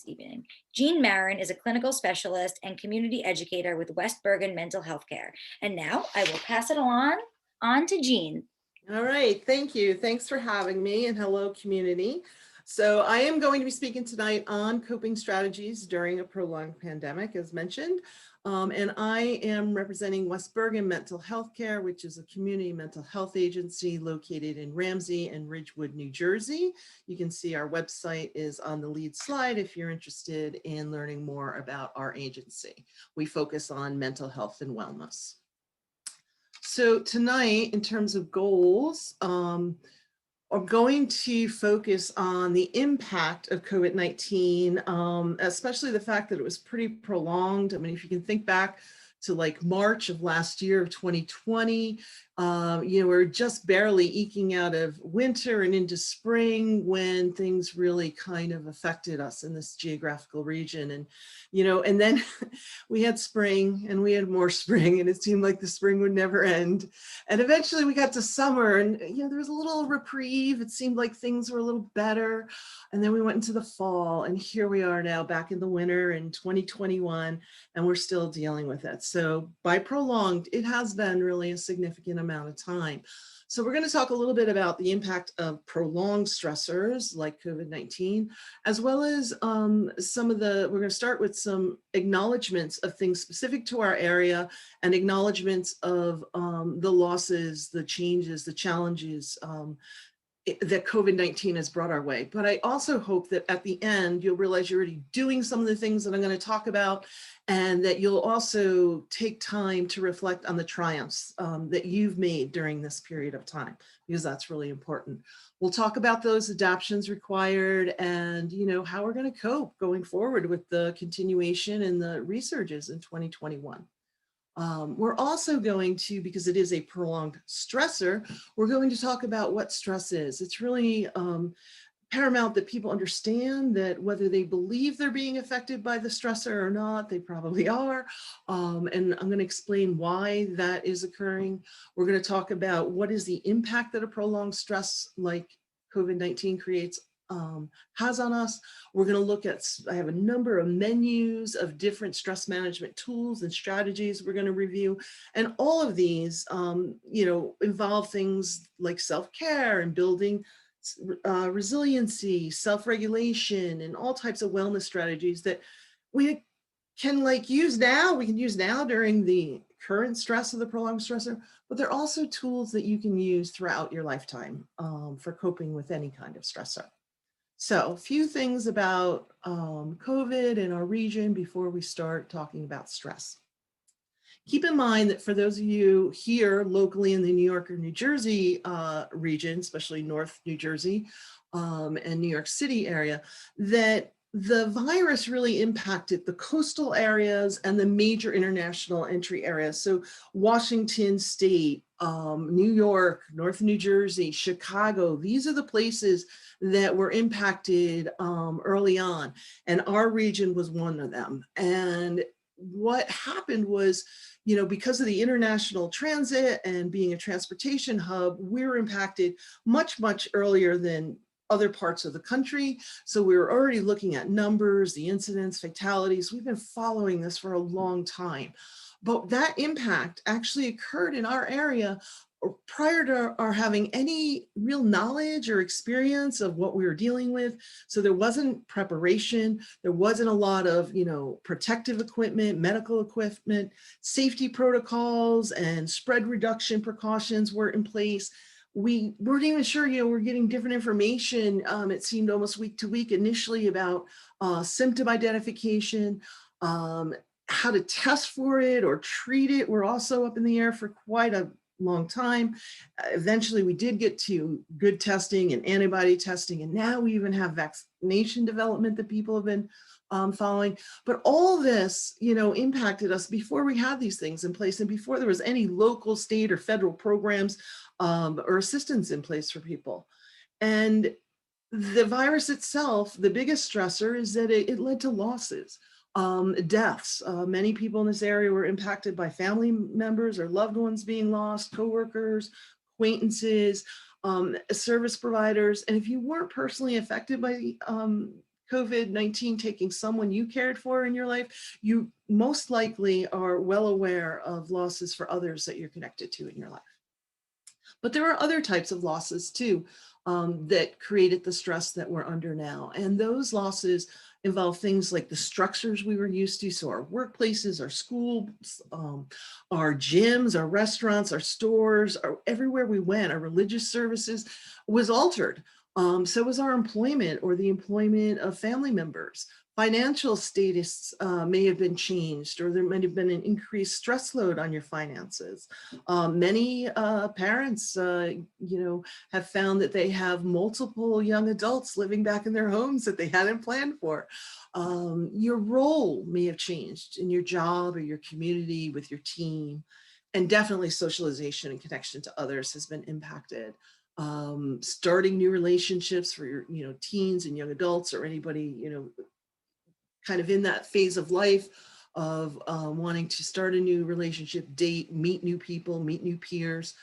this evening. Jeanne Marron is a clinical specialist and community educator with West Bergen Mental Health Care. And now I will pass it on to Jeanne. All right, thank you. Thanks for having me, and hello, community. So I am going to be speaking tonight on coping strategies during a prolonged pandemic, as mentioned. And I am representing West Bergen Mental Health Care, which is a community mental health agency located in Ramsey and Ridgewood, New Jersey. You can see our website is on the lead slide if you're interested in learning more about our agency. We focus on mental health and wellness. So tonight, in terms of goals, I'm going to focus on the impact of COVID-19, especially the fact that it was pretty prolonged. I mean, if you can think back to like March of last year of 2020, we're just barely eking out of winter and into spring when things really kind of affected us in this geographical region. And, and then we had spring and we had more spring, and it seemed like the spring would never end. And eventually we got to summer and, there was a little reprieve. It seemed like things were a little better. And then we went into the fall, and here we are now back in the winter in 2021, and we're still dealing with it. So by prolonged, it has been really a significant amount of time. So we're going to talk a little bit about the impact of prolonged stressors like COVID-19, as well as we're going to start with some acknowledgements of things specific to our area and acknowledgements of the losses, the changes, the challenges that COVID-19 has brought our way. But I also hope that at the end, you'll realize you're already doing some of the things that I'm going to talk about, and that you'll also take time to reflect on the triumphs that you've made during this period of time, because that's really important. We'll talk about those adaptations required and, how we're going to cope going forward with the continuation and the resurges in 2021. We're also going to, because it is a prolonged stressor, we're going to talk about what stress is. It's really paramount that people understand that whether they believe they're being affected by the stressor or not, they probably are. And I'm going to explain why that is occurring. We're going to talk about what is the impact that a prolonged stress like COVID-19 creates has on us. We're going to look at, I have a number of menus of different stress management tools and strategies we're going to review. And all of these, involve things like self-care and building resiliency, self-regulation, and all types of wellness strategies that we can use now. We can use now during the current stress of the prolonged stressor, but they're also tools that you can use throughout your lifetime for coping with any kind of stressor. So a few things about COVID in our region before we start talking about stress. Keep in mind that for those of you here locally in the New York or New Jersey region, especially North New Jersey and New York City area, that the virus really impacted the coastal areas and the major international entry areas. So Washington State, New York, North New Jersey, Chicago, these are the places that were impacted early on. And our region was one of them. And what happened was, because of the international transit and being a transportation hub, we were impacted much, much earlier than other parts of the country. So we were already looking at numbers, the incidents, fatalities. We've been following this for a long time. But that impact actually occurred in our area prior to our having any real knowledge or experience of what we were dealing with. So there wasn't preparation. There wasn't a lot of, protective equipment, medical equipment, safety protocols, and spread reduction precautions were in place. We weren't even sure, we're getting different information. It seemed almost week to week initially about symptom identification, how to test for it or treat it. We're also up in the air for quite a long time. Eventually we did get to good testing and antibody testing, and now we even have vaccination development that people have been following. But all this, impacted us before we had these things in place and before there was any local, state, or federal programs or assistance in place for people. And the virus itself, the biggest stressor is that it led to losses. Deaths. Many people in this area were impacted by family members or loved ones being lost, coworkers, acquaintances, service providers. And if you weren't personally affected by COVID-19 taking someone you cared for in your life, you most likely are well aware of losses for others that you're connected to in your life. But there are other types of losses too, that created the stress that we're under now. And those losses involve things like the structures we were used to. So our workplaces, our schools, our gyms, our restaurants, our stores, everywhere we went, our religious services was altered. So was our employment or the employment of family members. Financial status may have been changed, or there might have been an increased stress load on your finances. Many parents, have found that they have multiple young adults living back in their homes that they hadn't planned for. Your role may have changed in your job or your community with your team, and definitely socialization and connection to others has been impacted. Starting new relationships for your, teens and young adults, or anybody, kind of in that phase of life of wanting to start a new relationship, date, meet new people, meet new peers.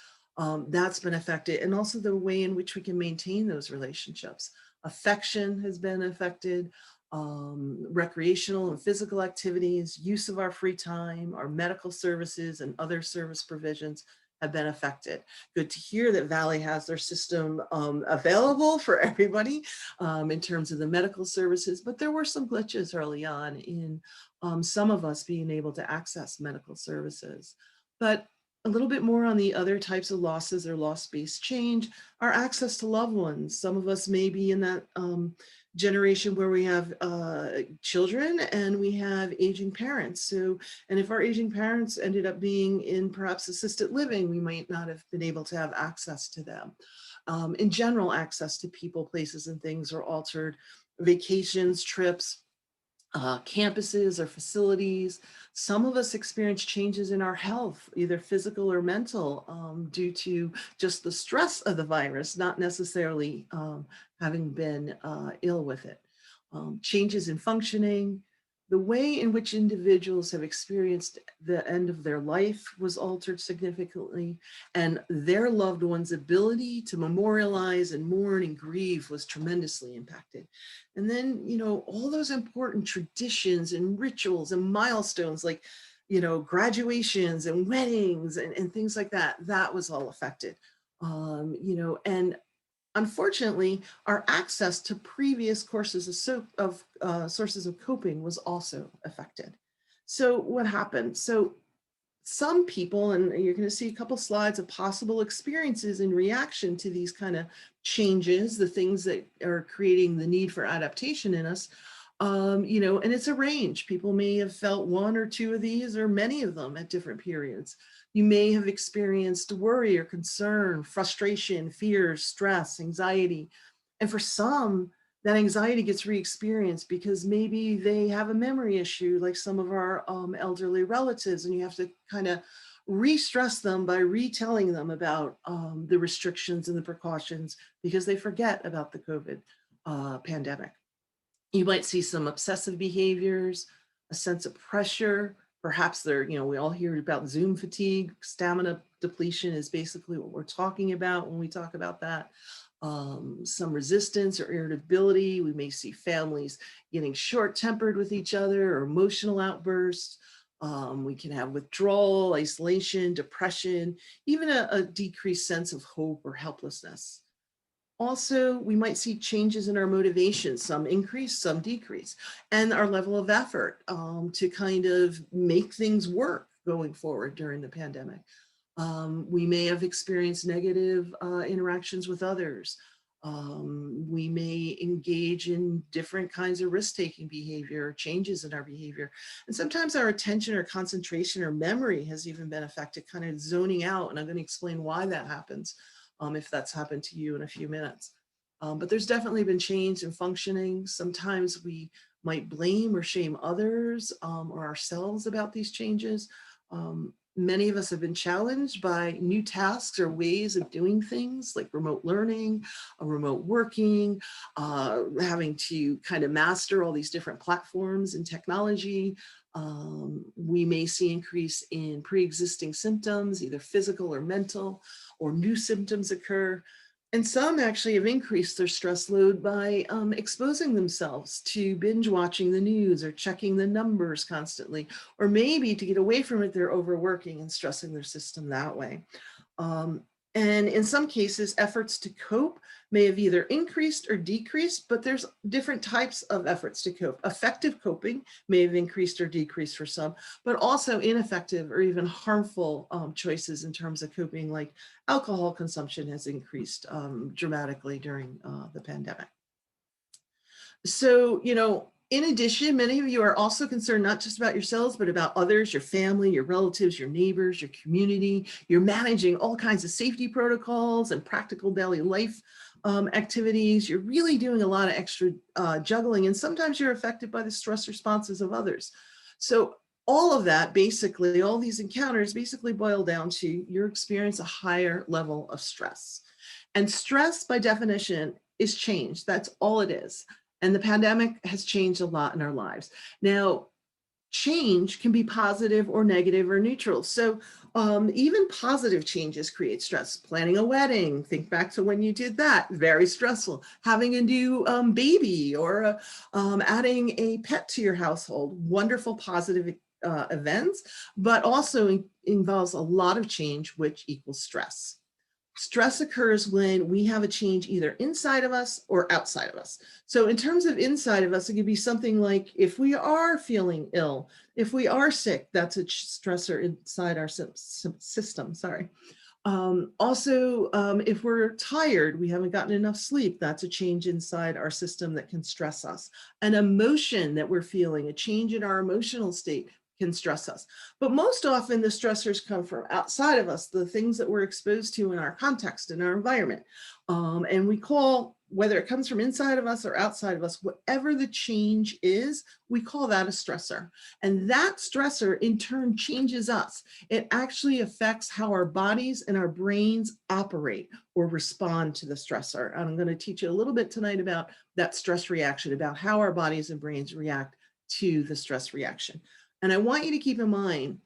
That's been affected. And also the way in which we can maintain those relationships. Affection has been affected. Recreational and physical activities, use of our free time, our medical services and other service provisions have been affected. Good to hear that Valley has their system available for everybody in terms of the medical services, but there were some glitches early on in some of us being able to access medical services. But a little bit more on the other types of losses or loss-based change, our access to loved ones. Some of us may be in that generation where we have children and we have aging parents. So, and if our aging parents ended up being in perhaps assisted living, we might not have been able to have access to them. In general, access to people, places, and things are altered. Vacations, trips, campuses or facilities. Some of us experience changes in our health, either physical or mental, due to just the stress of the virus, not necessarily having been ill with it. Changes in functioning, the way in which individuals have experienced the end of their life was altered significantly, and their loved one's ability to memorialize and mourn and grieve was tremendously impacted. And then, all those important traditions and rituals and milestones like, graduations and weddings and things like that, that was all affected. And unfortunately, our access to previous courses of sources of coping was also affected. So what happened? So some people, and you're going to see a couple slides of possible experiences in reaction to these kind of changes, the things that are creating the need for adaptation in us, and it's a range. People may have felt one or two of these or many of them at different periods. You may have experienced worry or concern, frustration, fear, stress, anxiety. And for some, that anxiety gets re-experienced because maybe they have a memory issue like some of our elderly relatives, and you have to kind of re-stress them by retelling them about the restrictions and the precautions because they forget about the COVID pandemic. You might see some obsessive behaviors, a sense of pressure. Perhaps we all hear about Zoom fatigue. Stamina depletion is basically what we're talking about when we talk about that. Some resistance or irritability. We may see families getting short-tempered with each other or emotional outbursts. We can have withdrawal, isolation, depression, even a decreased sense of hope or helplessness. Also, we might see changes in our motivation, some increase, some decrease, and our level of effort to kind of make things work going forward during the pandemic. We may have experienced negative interactions with others. We may engage in different kinds of risk-taking behavior or changes in our behavior. And sometimes our attention or concentration or memory has even been affected, kind of zoning out. And I'm going to explain why that happens if that's happened to you in a few minutes. But there's definitely been change in functioning. Sometimes we might blame or shame others or ourselves about these changes. Many of us have been challenged by new tasks or ways of doing things like remote learning, remote working, having to kind of master all these different platforms and technology. We may see increase in pre-existing symptoms, either physical or mental, or new symptoms occur. And some actually have increased their stress load by exposing themselves to binge watching the news or checking the numbers constantly, or maybe to get away from it, they're overworking and stressing their system that way. Um, and in some cases, efforts to cope may have either increased or decreased, but there's different types of efforts to cope. Effective coping may have increased or decreased for some, but also ineffective or even harmful choices in terms of coping, like alcohol consumption has increased dramatically during the pandemic. So, in addition, many of you are also concerned not just about yourselves, but about others, your family, your relatives, your neighbors, your community. You're managing all kinds of safety protocols and practical daily life activities. You're really doing a lot of extra juggling, and sometimes you're affected by the stress responses of others. So all of that, basically, all these encounters basically boil down to your experience a higher level of stress. And stress, by definition, is change. That's all it is. And the pandemic has changed a lot in our lives. Now, change can be positive or negative or neutral. So even positive changes create stress. Planning a wedding, think back to when you did that, very stressful. Having a new baby or adding a pet to your household, wonderful positive events, but also involves a lot of change, which equals stress. Stress occurs when we have a change either inside of us or outside of us. So in terms of inside of us, it could be something like if we are feeling ill, if we are sick, that's a stressor inside our system, sorry. Also, if we're tired, we haven't gotten enough sleep, that's a change inside our system that can stress us. An emotion that we're feeling, a change in our emotional state can stress us. But most often the stressors come from outside of us, the things that we're exposed to in our context, in our environment. And we call, whether it comes from inside of us or outside of us, whatever the change is, we call that a stressor. And that stressor in turn changes us. It actually affects how our bodies and our brains operate or respond to the stressor. And I'm going to teach you a little bit tonight about that stress reaction, about how our bodies and brains react to the stress reaction. And I want you to keep in mind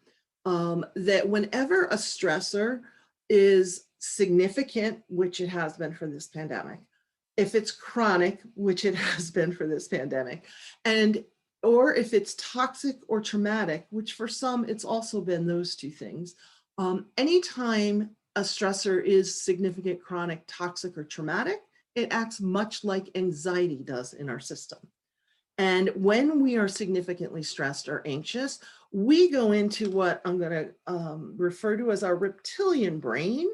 that whenever a stressor is significant, which it has been for this pandemic, if it's chronic, which it has been for this pandemic, or if it's toxic or traumatic, which for some it's also been those two things, anytime a stressor is significant, chronic, toxic, or traumatic, it acts much like anxiety does in our system. And when we are significantly stressed or anxious, we go into what I'm going to refer to as our reptilian brain.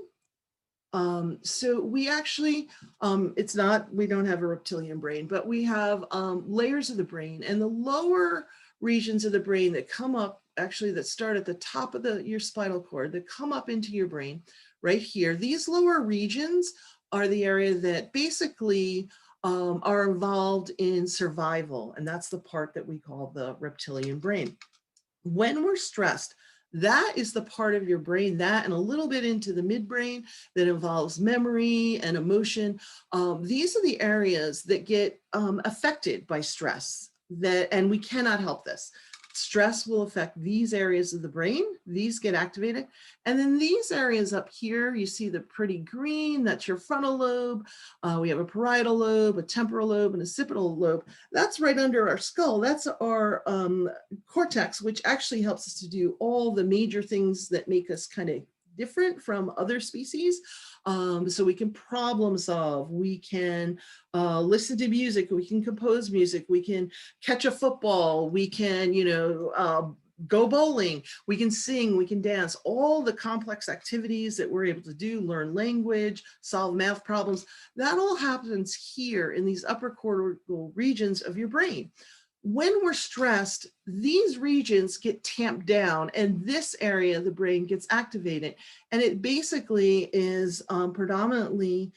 So we actually, we don't have a reptilian brain, but we have layers of the brain, and the lower regions of the brain that come up, actually that start at the top of your spinal cord, that come up into your brain right here. These lower regions are the area that basically are involved in survival. And that's the part that we call the reptilian brain. When we're stressed, that is the part of your brain, that and a little bit into the midbrain that involves memory and emotion. These are the areas that get affected by stress, and we cannot help this. Stress will affect these areas of the brain. These get activated. And then these areas up here, you see the pretty green, that's your frontal lobe. We have a parietal lobe, a temporal lobe, and a occipital lobe. That's right under our skull. That's our cortex, which actually helps us to do all the major things that make us kind of different from other species. So we can problem solve, we can listen to music, we can compose music, we can catch a football, we can, go bowling, we can sing, we can dance, all the complex activities that we're able to do, learn language, solve math problems, that all happens here in these upper cortical regions of your brain. When we're stressed, these regions get tamped down and this area of the brain gets activated. And it basically is predominantly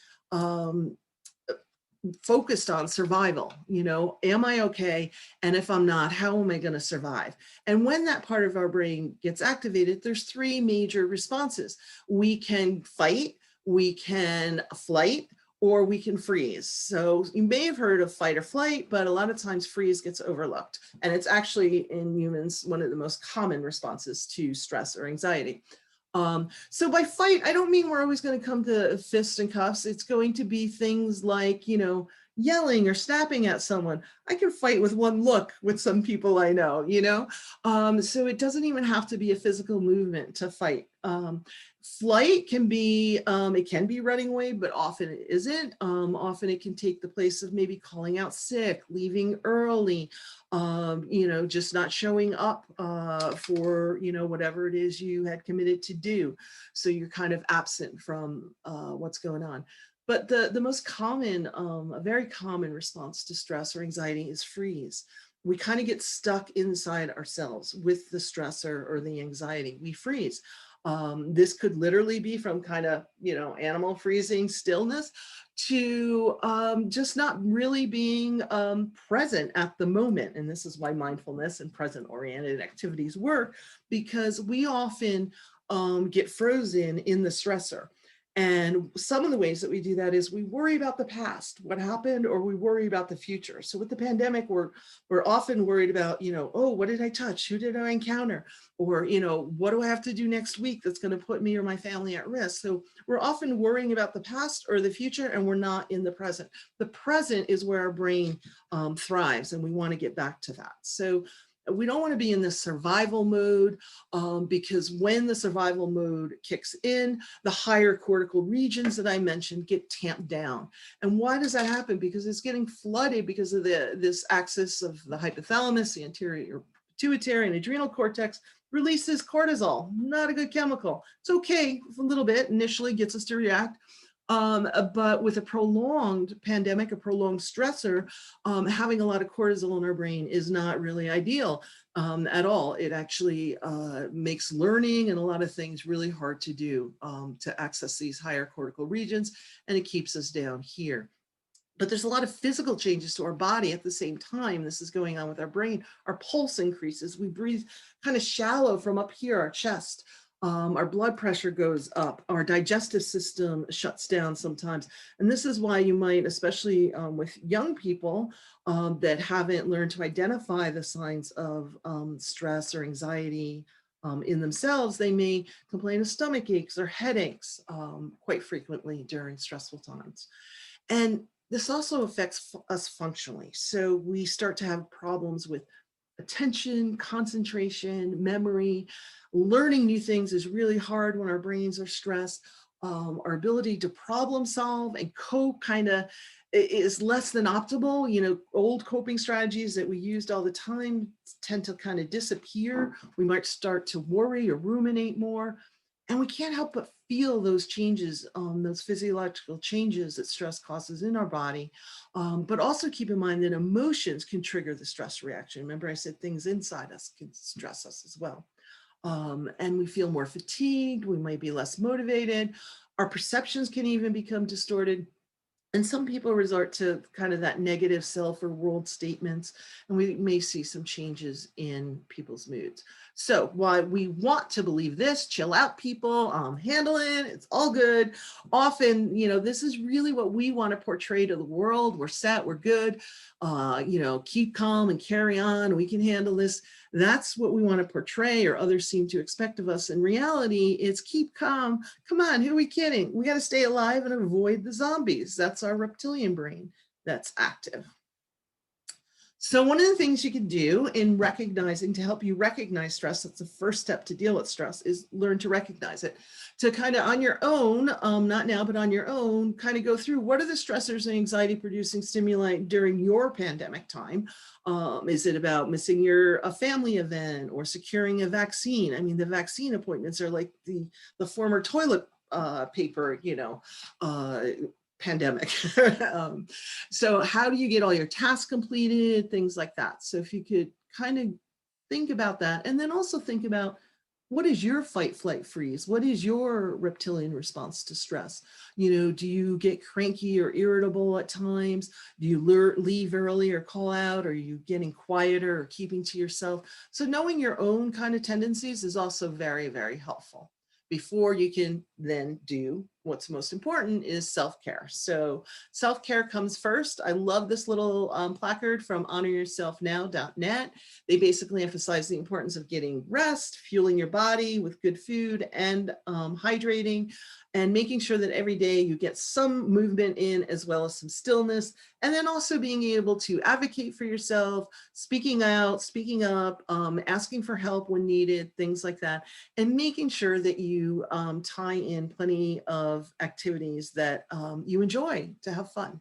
focused on survival. Am I okay? And if I'm not, how am I going to survive? And when that part of our brain gets activated, there's three major responses. We can fight, we can flight, or we can freeze. So you may have heard of fight or flight, but a lot of times freeze gets overlooked. And it's actually in humans, one of the most common responses to stress or anxiety. So by fight, I don't mean we're always going to come to fists and cuffs. It's going to be things like, yelling or snapping at someone. I can fight with one look with some people I know. So it doesn't even have to be a physical movement to fight. Flight can be, it can be running away, but often it isn't. Often it can take the place of maybe calling out sick, leaving early, just not showing up for, whatever it is you had committed to do. So you're kind of absent from what's going on. But the most common, a very common response to stress or anxiety is freeze. We kind of get stuck inside ourselves with the stressor or the anxiety. We freeze. This could literally be from kind of, animal freezing stillness to just not really being present at the moment. And this is why mindfulness and present oriented activities work, because we often get frozen in the stressor. And some of the ways that we do that is we worry about the past, what happened, or we worry about the future. So with the pandemic, we're often worried about, oh, what did I touch? Who did I encounter? Or, what do I have to do next week that's going to put me or my family at risk? So we're often worrying about the past or the future, and we're not in the present. The present is where our brain thrives, and we want to get back to that. So we don't want to be in this survival mode because when the survival mode kicks in, the higher cortical regions that I mentioned get tamped down. And why does that happen? Because it's getting flooded because of this axis of the hypothalamus, the anterior pituitary and adrenal cortex releases cortisol, not a good chemical. It's okay a little bit, initially gets us to react. But with a prolonged pandemic, a prolonged stressor, having a lot of cortisol in our brain is not really ideal at all. It actually makes learning and a lot of things really hard to do to access these higher cortical regions, and it keeps us down here. But there's a lot of physical changes to our body at the same time. This is going on with our brain. Our pulse increases. We breathe kind of shallow from up here, our chest. Our blood pressure goes up. Our digestive system shuts down sometimes. And this is why you might, especially with young people that haven't learned to identify the signs of stress or anxiety in themselves, they may complain of stomach aches or headaches quite frequently during stressful times. And this also affects us functionally. So we start to have problems with attention, concentration, memory. Learning new things is really hard when our brains are stressed. Our ability to problem solve and cope kind of is less than optimal. Old coping strategies that we used all the time tend to kind of disappear. We might start to worry or ruminate more. And we can't help but feel those changes, those physiological changes that stress causes in our body. But also keep in mind that emotions can trigger the stress reaction. Remember, I said things inside us can stress us as well. And we feel more fatigued. We might be less motivated. Our perceptions can even become distorted. And some people resort to kind of that negative self or world statements, and we may see some changes in people's moods. So while we want to believe this, chill out people, handle it, it's all good. Often, this is really what we want to portray to the world. We're set, we're good, keep calm and carry on. We can handle this. That's what we want to portray, or others seem to expect of us. In reality, it's keep calm. Come on, who are we kidding? We got to stay alive and avoid the zombies. That's our reptilian brain that's active. So one of the things you can do in recognizing, to help you recognize stress, that's the first step to deal with stress, is learn to recognize it. To kind of on your own, not now, but on your own, kind of go through what are the stressors and anxiety producing stimuli during your pandemic time. Is it about missing a family event or securing a vaccine? I mean, the vaccine appointments are like the former toilet paper, pandemic. So how do you get all your tasks completed, things like that. So if you could kind of think about that, and then also think about what is your fight, flight, freeze? What is your reptilian response to stress? Do you get cranky or irritable at times? Do you leave early or call out? Are you getting quieter or keeping to yourself? So knowing your own kind of tendencies is also very, very helpful, before you can then do what's most important is self-care. So self-care comes first. I love this little placard from honoryourselfnow.net. They basically emphasize the importance of getting rest, fueling your body with good food, and hydrating, and making sure that every day you get some movement in as well as some stillness, and then also being able to advocate for yourself, speaking out, speaking up, asking for help when needed, things like that, and making sure that you tie in plenty of activities that you enjoy to have fun.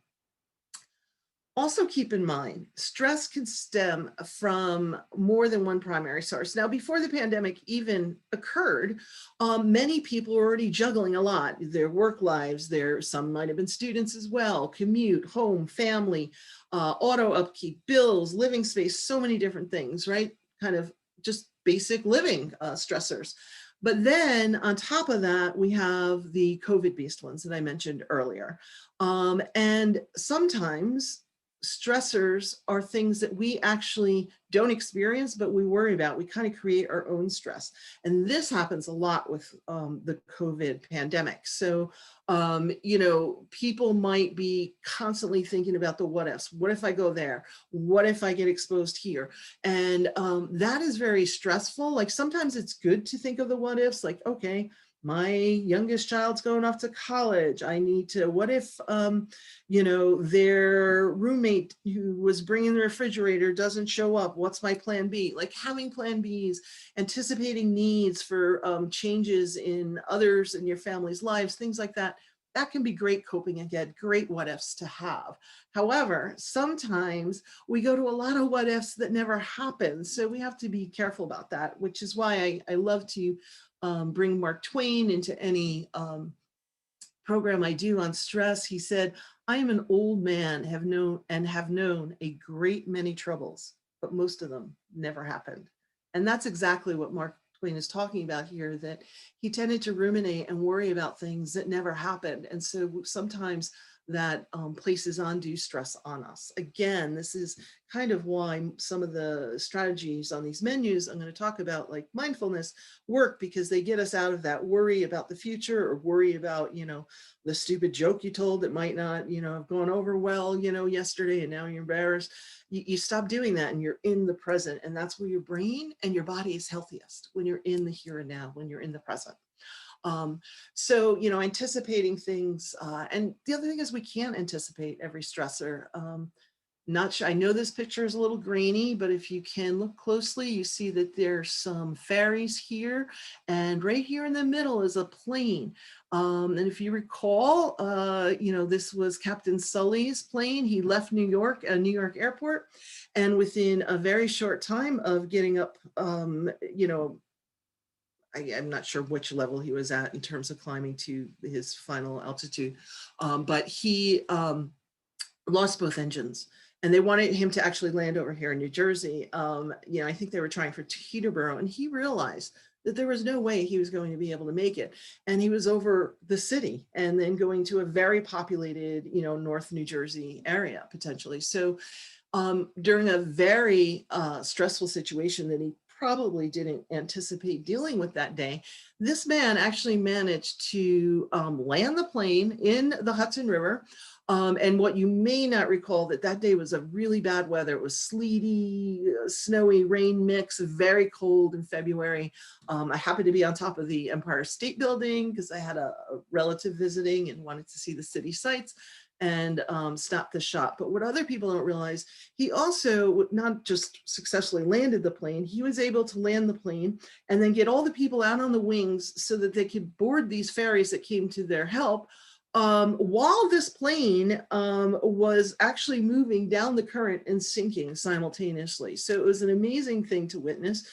Also keep in mind, stress can stem from more than one primary source. Now, before the pandemic even occurred, many people were already juggling a lot. Their work lives, some might have been students as well, commute, home, family, auto upkeep, bills, living space, so many different things, right? Kind of just basic living stressors. But then on top of that, we have the COVID-based ones that I mentioned earlier. And sometimes stressors are things that we actually don't experience, but we worry about. We kind of create our own stress. And this happens a lot with the COVID pandemic. So, people might be constantly thinking about the what ifs. What if I go there? What if I get exposed here? And that is very stressful. Like sometimes it's good to think of the what ifs, like, okay, my youngest child's going off to college. I need to, what if, their roommate who was bringing the refrigerator doesn't show up? What's my plan B? Like having plan Bs, anticipating needs for changes in others in your family's lives, things like that. That can be great coping and get great what ifs to have. However, sometimes we go to a lot of what ifs that never happen. So we have to be careful about that, which is why I love to bring Mark Twain into any program I do on stress. He said, I am an old man, have known a great many troubles, but most of them never happened. And that's exactly what Mark Twain is talking about here, that he tended to ruminate and worry about things that never happened. And so sometimes that places undue stress on us. Again, this is kind of why some of the strategies on these menus I'm going to talk about, like mindfulness, work, because they get us out of that worry about the future or worry about, the stupid joke you told that might not, have gone over well, yesterday, and now you're embarrassed. You stop doing that and you're in the present. And that's where your brain and your body is healthiest, when you're in the here and now, when you're in the present. So, anticipating things, and the other thing is we can't anticipate every stressor. Not sure, I know this picture is a little grainy, but if you can look closely, you see that there's some ferries here, and right here in the middle is a plane. And if you recall, this was Captain Sully's plane. He left New York airport, and within a very short time of getting up, I'm not sure which level he was at in terms of climbing to his final altitude, but he lost both engines, and they wanted him to actually land over here in New Jersey. I think they were trying for Teterboro, and he realized that there was no way he was going to be able to make it. And he was over the city and then going to a very populated, North New Jersey area potentially. So during a very stressful situation that he probably didn't anticipate dealing with that day, this man actually managed to land the plane in the Hudson River. And what you may not recall, that day was a really bad weather. It was sleety, snowy, rain mix, very cold in February. I happened to be on top of the Empire State Building because I had a relative visiting and wanted to see the city sights, and stopped the shop. But what other people don't realize, he also not just successfully landed the plane, he was able to land the plane and then get all the people out on the wings so that they could board these ferries that came to their help, while this plane was actually moving down the current and sinking simultaneously. So it was an amazing thing to witness.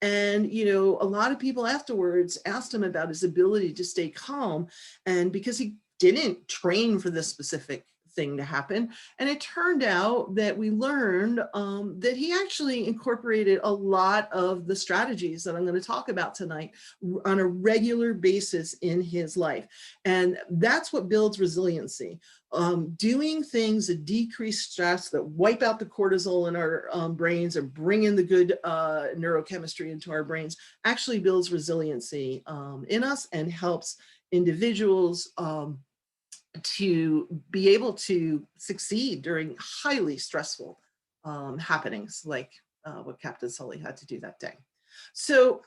And, a lot of people afterwards asked him about his ability to stay calm, and because he didn't train for this specific thing to happen. And it turned out that we learned that he actually incorporated a lot of the strategies that I'm going to talk about tonight on a regular basis in his life. And that's what builds resiliency. doing things that decrease stress, that wipe out the cortisol in our brains and bring in the good neurochemistry into our brains, actually builds resiliency in us and helps individuals to be able to succeed during highly stressful happenings like what Captain Sully had to do that day. So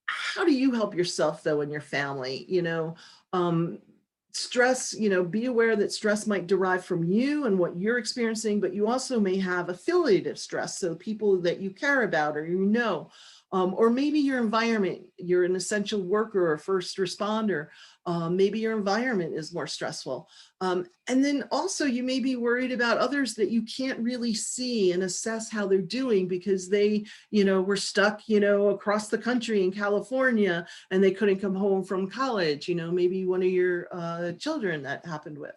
how do you help yourself though in your family? Stress, be aware that stress might derive from you and what you're experiencing, but you also may have affiliative stress. So people that you care about or or maybe your environment, you're an essential worker or first responder. Maybe your environment is more stressful. And then also you may be worried about others that you can't really see and assess how they're doing because they, were stuck, across the country in California and they couldn't come home from college, maybe one of your children that happened with.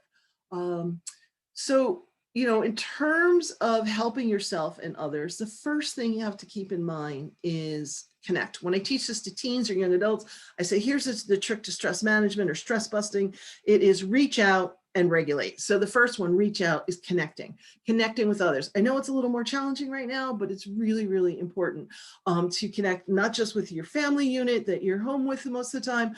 So, in terms of helping yourself and others, the first thing you have to keep in mind is connect. When I teach this to teens or young adults, I say, here's the trick to stress management or stress busting. It is reach out and regulate. So the first one, reach out, is connecting with others. I know it's a little more challenging right now, but it's really, really important to connect, not just with your family unit that you're home with most of the time,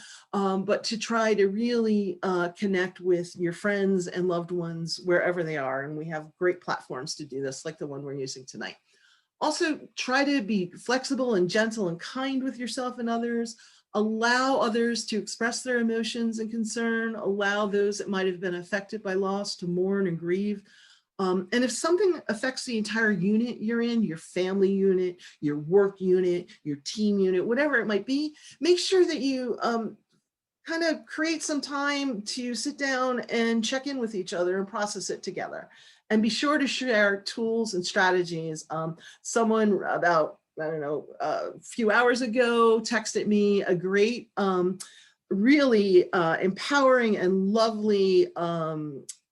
but to try to really connect with your friends and loved ones wherever they are. And we have great platforms to do this, like the one we're using tonight. Also, try to be flexible and gentle and kind with yourself and others. Allow others to express their emotions and concern. Allow those that might have been affected by loss to mourn and grieve. And if something affects the entire unit you're in, your family unit, your work unit, your team unit, whatever it might be, make sure that you kind of create some time to sit down and check in with each other and process it together. And be sure to share tools and strategies. Someone about, a few hours ago texted me a great, really empowering and lovely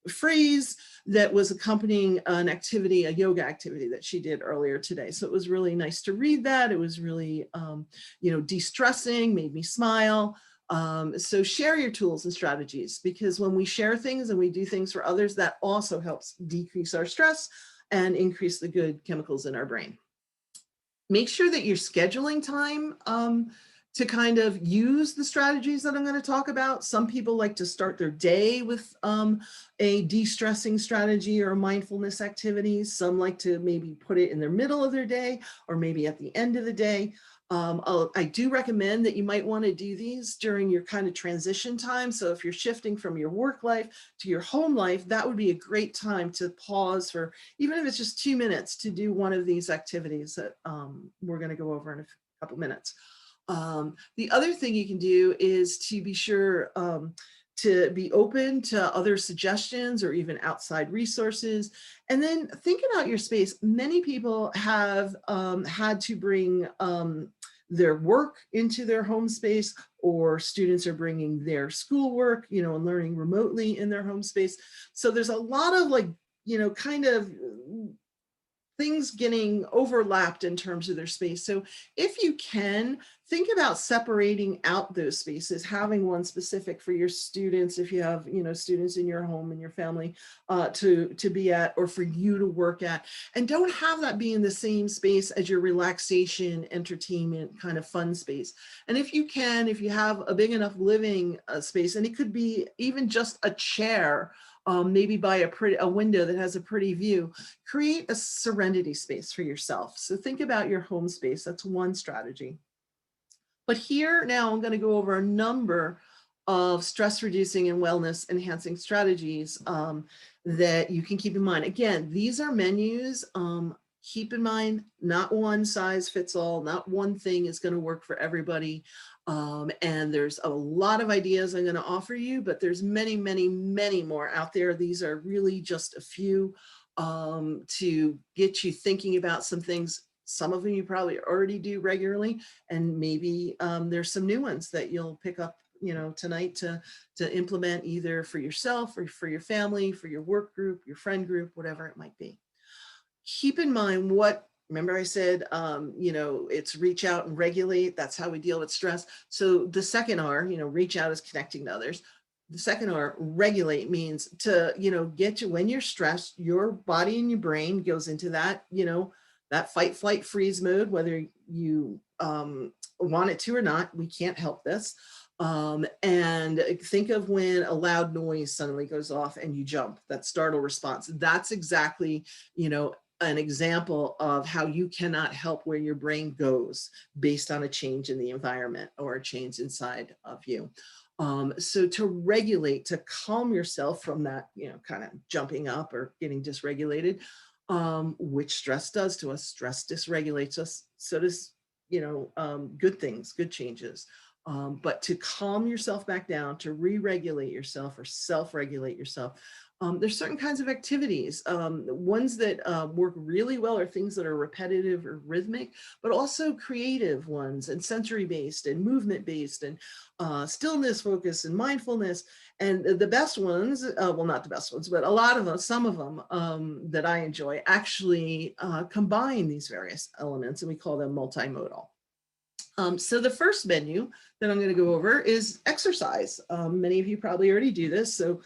phrase that was accompanying an activity, a yoga activity that she did earlier today. So it was really nice to read that. It was really, de-stressing, made me smile. So share your tools and strategies, because when we share things and we do things for others, that also helps decrease our stress and increase the good chemicals in our brain. Make sure that you're scheduling time to kind of use the strategies that I'm going to talk about. Some people like to start their day with a de-stressing strategy or a mindfulness activity. Some like to maybe put it in the middle of their day or maybe at the end of the day. I do recommend that you might want to do these during your kind of transition time. So if you're shifting from your work life to your home life, that would be a great time to pause for, even if it's just 2 minutes, to do one of these activities that we're going to go over in a couple minutes. The other thing you can do is to be sure to be open to other suggestions or even outside resources. And then think about your space. Many people have had to bring their work into their home space, or students are bringing their schoolwork, and learning remotely in their home space. So there's a lot of kind of things getting overlapped in terms of their space. So if you can, think about separating out those spaces, having one specific for your students, if you have, students in your home and your family to be at, or for you to work at, and don't have that be in the same space as your relaxation, entertainment, kind of fun space. And if you can, if you have a big enough living space, and it could be even just a chair, maybe by a window that has a pretty view, create a serenity space for yourself. So think about your home space. That's one strategy. But here now I'm going to go over a number of stress reducing and wellness enhancing strategies that you can keep in mind. Again, these are menus. Keep in mind, not one size fits all, not one thing is going to work for everybody. And there's a lot of ideas I'm going to offer you, but there's many, many, many more out there. These are really just a few to get you thinking about some things. Some of them you probably already do regularly, and maybe there's some new ones that you'll pick up, tonight to implement either for yourself or for your family, for your work group, your friend group, whatever it might be. Keep in mind remember I said, it's reach out and regulate. That's how we deal with stress. So the second R, reach out, is connecting to others. The second R, regulate, means to, get you when you're stressed, your body and your brain goes into that, that fight, flight, freeze mode, whether you want it to or not. We can't help this. And think of when a loud noise suddenly goes off and you jump, that startle response. That's exactly, an example of how you cannot help where your brain goes based on a change in the environment or a change inside of you. So to regulate, to calm yourself from that, kind of jumping up or getting dysregulated, which stress does to us. Stress dysregulates us. So does, good things, good changes. But to calm yourself back down, to re-regulate yourself or self-regulate yourself, there's certain kinds of activities. Ones that work really well are things that are repetitive or rhythmic, but also creative ones and sensory-based and movement-based and stillness focus and mindfulness. And the best ones, well, not the best ones, but a lot of them, some of them that I enjoy actually combine these various elements, and we call them multimodal. So the first menu that I'm going to go over is exercise. Many of you probably already do this. So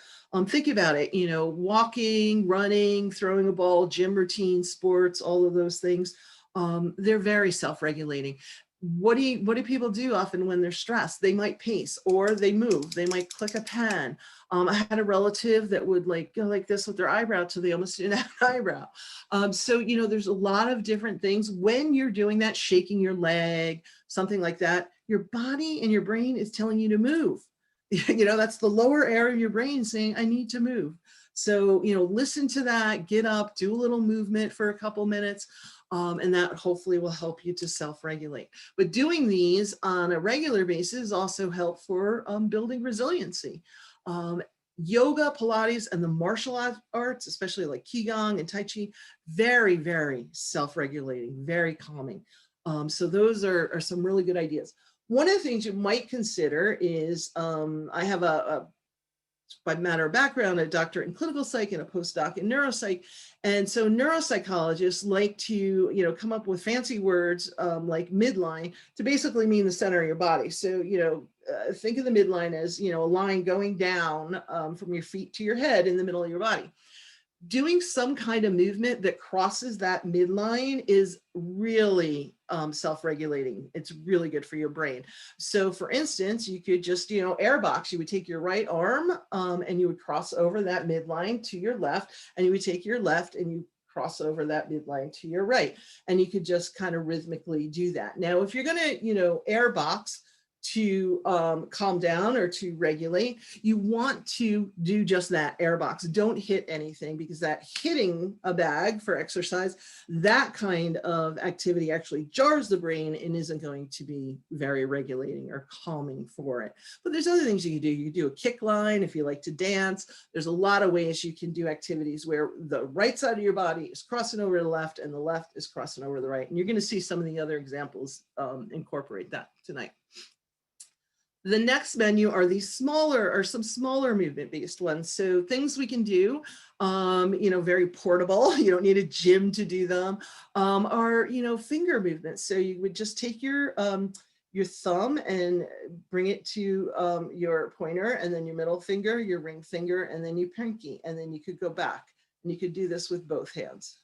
think about it, walking, running, throwing a ball, gym routine, sports, all of those things. They're very self-regulating. What do people do often when they're stressed? They might pace or they move. They might click a pen. I had a relative that would go like this with their eyebrow till they almost didn't have an eyebrow. So, there's a lot of different things. When you're doing that, shaking your leg, something like that, your body and your brain is telling you to move. That's the lower area of your brain saying, I need to move. So, listen to that, get up, do a little movement for a couple minutes. And that hopefully will help you to self-regulate. But doing these on a regular basis also help for building resiliency. Yoga, Pilates, and the martial arts, especially like Qigong and Tai Chi, very, very self-regulating, very calming. So those are some really good ideas. One of the things you might consider is I have by matter of background, a doctorate in clinical psych and a postdoc in neuropsych. And so neuropsychologists like to, come up with fancy words like midline to basically mean the center of your body. So, think of the midline as, a line going down from your feet to your head in the middle of your body. Doing some kind of movement that crosses that midline is really self-regulating. It's really good for your brain. So for instance, you could just, airbox. You would take your right arm and you would cross over that midline to your left, and you would take your left and you cross over that midline to your right. And you could just kind of rhythmically do that. Now, if you're going to, airbox to calm down or to regulate, you want to do just that, airbox. Don't hit anything, because that hitting a bag for exercise, that kind of activity actually jars the brain and isn't going to be very regulating or calming for it. But there's other things you can do. You can do a kick line if you like to dance. There's a lot of ways you can do activities where the right side of your body is crossing over to the left and the left is crossing over to the right. And you're going to see some of the other examples incorporate that tonight. The next menu are some smaller movement-based ones. So things we can do, very portable. You don't need a gym to do them. Are finger movements. So you would just take your thumb and bring it to your pointer, and then your middle finger, your ring finger, and then your pinky, and then you could go back. And you could do this with both hands.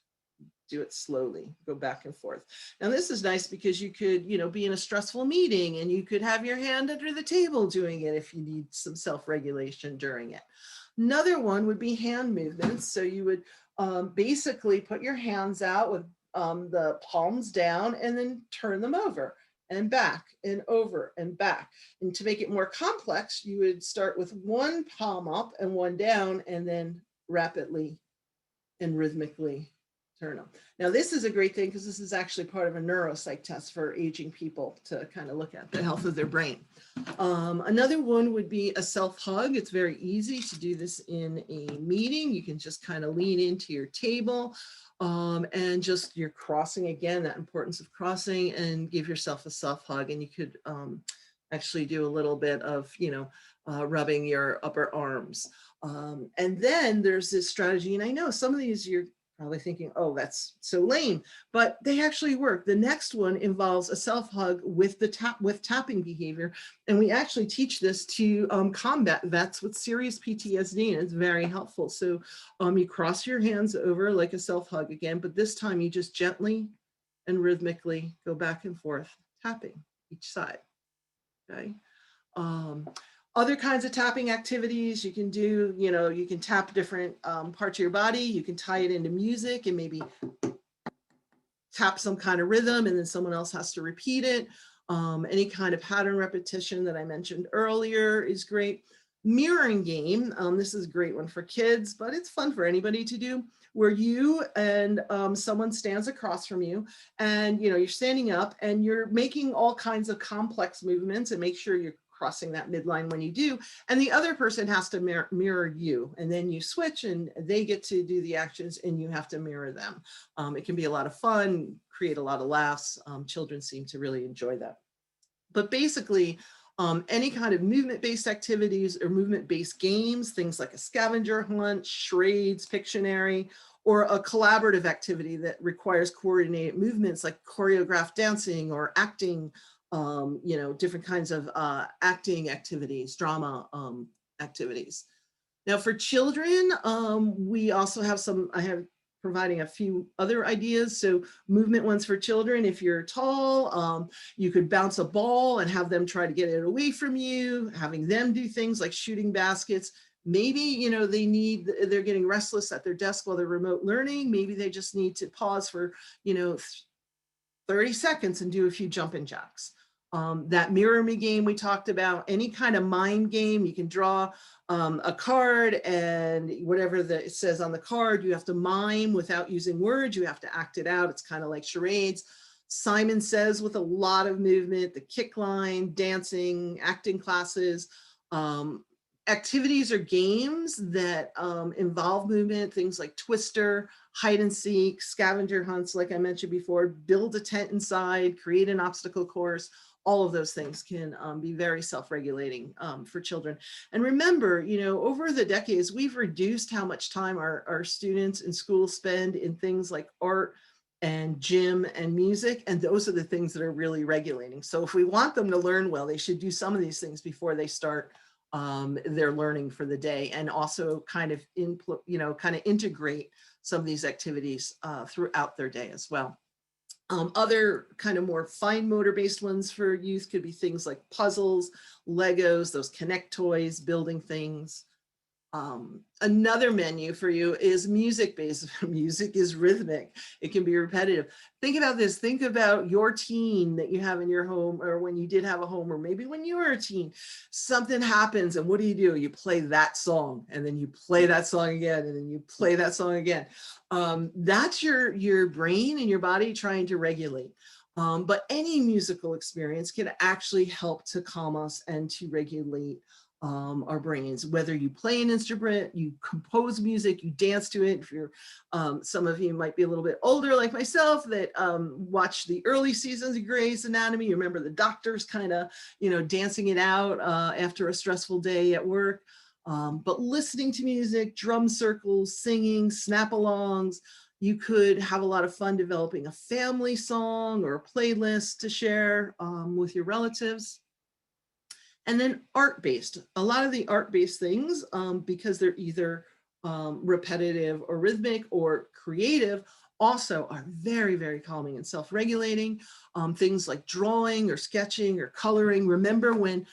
Do it slowly, go back and forth. Now this is nice because you could, be in a stressful meeting and you could have your hand under the table doing it if you need some self-regulation during it. Another one would be hand movements. So you would basically put your hands out with the palms down and then turn them over and back and over and back. And to make it more complex, you would start with one palm up and one down, and then rapidly and rhythmically turn them. Now, this is a great thing because this is actually part of a neuropsych test for aging people to kind of look at the health of their brain. Another one would be a self-hug. It's very easy to do this in a meeting. You can just kind of lean into your table and just you're crossing, again, that importance of crossing, and give yourself a self-hug. And you could actually do a little bit of, rubbing your upper arms. And then there's this strategy, and I know some of these you're probably thinking, oh, that's so lame, but they actually work. The next one involves a self-hug with tapping behavior. And we actually teach this to combat vets with serious PTSD, and it's very helpful. So you cross your hands over like a self-hug again, but this time you just gently and rhythmically go back and forth, tapping each side, okay? Um, Other kinds of tapping activities you can do, you can tap different parts of your body. You can tie it into music and maybe tap some kind of rhythm and then someone else has to repeat it. Any kind of pattern repetition that I mentioned earlier is great. Mirroring game, this is a great one for kids, but it's fun for anybody to do, where you and someone stands across from you and you're standing up and you're making all kinds of complex movements, and make sure you're crossing that midline when you do, and the other person has to mirror you, and then you switch and they get to do the actions and you have to mirror them. It can be a lot of fun, create a lot of laughs. Children seem to really enjoy that. But basically, any kind of movement-based activities or movement-based games, things like a scavenger hunt, charades, Pictionary, or a collaborative activity that requires coordinated movements like choreographed dancing or acting, different kinds of acting activities, drama activities. Now for children, we also have I have providing a few other ideas. So movement ones for children, if you're tall, you could bounce a ball and have them try to get it away from you, having them do things like shooting baskets. Maybe, they're getting restless at their desk while they're remote learning. Maybe they just need to pause for, 30 seconds and do a few jumping jacks. That mirror me game we talked about, any kind of mind game, you can draw a card and whatever it says on the card, you have to mime without using words, you have to act it out. It's kind of like charades. Simon Says with a lot of movement, the kick line, dancing, acting classes, activities or games that involve movement, things like Twister, hide and seek, scavenger hunts, like I mentioned before, build a tent inside, create an obstacle course. All of those things can be very self-regulating for children. And remember, over the decades, we've reduced how much time our students in school spend in things like art and gym and music. And those are the things that are really regulating. So if we want them to learn well, they should do some of these things before they start their learning for the day, and also kind of integrate some of these activities throughout their day as well. Other kind of more fine motor based ones for youth could be things like puzzles, Legos, those Connect toys, building things. Another menu for you is music based. Music is rhythmic. It can be repetitive. Think about this. Think about your teen that you have in your home, or when you did have a home, or maybe when you were a teen, something happens and what do? You play that song, and then you play that song again, and then you play that song again. That's your brain and your body trying to regulate. But any musical experience can actually help to calm us and to regulate our brains. Whether you play an instrument, you compose music, you dance to it. If you're, some of you might be a little bit older like myself that watched the early seasons of Grey's Anatomy. You remember the doctors kind of, dancing it out after a stressful day at work. But listening to music, drum circles, singing, snap-alongs, you could have a lot of fun developing a family song or a playlist to share with your relatives. And then art-based, a lot of the art-based things, because they're either repetitive or rhythmic or creative, also are very, very calming and self-regulating. Things like drawing or sketching or coloring. Remember when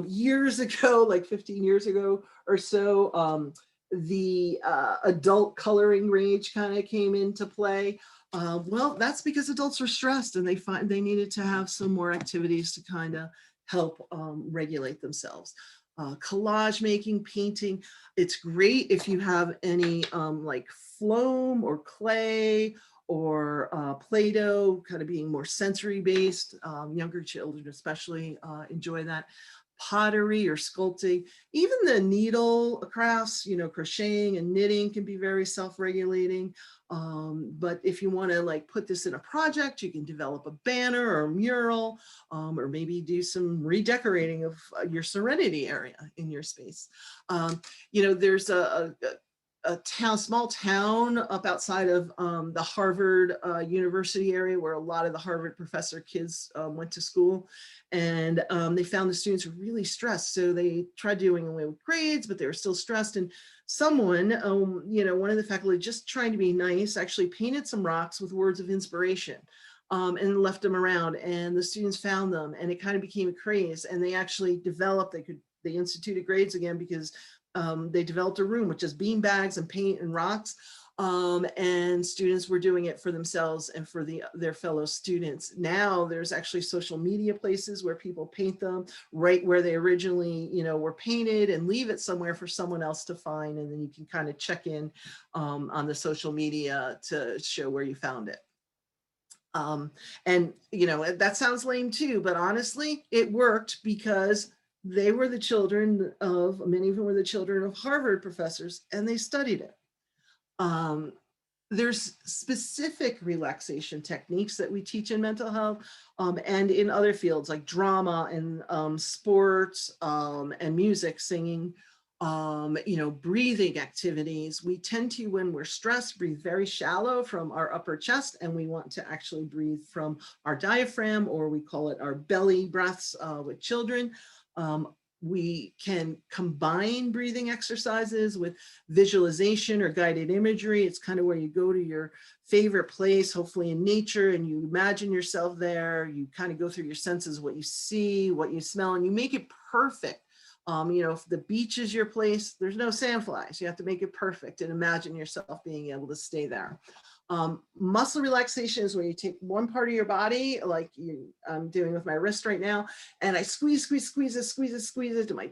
years ago, like 15 years ago or so, the adult coloring rage kind of came into play. Well, that's because adults were stressed and they needed to have some more activities to kind of help regulate themselves. Collage making, painting. It's great if you have any like foam or clay or Play-Doh, kind of being more sensory based. Younger children especially enjoy that. Pottery or sculpting, even the needle crafts, crocheting and knitting can be very self-regulating. But if you want to like put this in a project, you can develop a banner or a mural, or maybe do some redecorating of your serenity area in your space. There's small town up outside of the Harvard University area, where a lot of the Harvard professor kids went to school. And they found the students were really stressed. So they tried doing away with grades, but they were still stressed. And someone, one of the faculty, just trying to be nice, actually painted some rocks with words of inspiration. And left them around, and the students found them, and it kind of became a craze. And they actually developed, they instituted grades again, because they developed a room with just bean bags and paint and rocks. And students were doing it for themselves and for their fellow students. Now there's actually social media places where people paint them right where they originally, were painted, and leave it somewhere for someone else to find. And then you can kind of check in on the social media to show where you found it. And that sounds lame too, but honestly, it worked, because they were the children of, many of them were the children of Harvard professors, and they studied it. There's specific relaxation techniques that we teach in mental health and in other fields like drama and sports and music, singing, breathing activities. We tend to, when we're stressed, breathe very shallow from our upper chest, and we want to actually breathe from our diaphragm, or we call it our belly breaths with children. We can combine breathing exercises with visualization or guided imagery. It's kind of where you go to your favorite place, hopefully in nature, and you imagine yourself there. You kind of go through your senses, what you see, what you smell, and you make it perfect. If the beach is your place, there's no sandflies. You have to make it perfect and imagine yourself being able to stay there. Muscle relaxation is where you take one part of your body, like I'm doing with my wrist right now, and I squeeze it to my,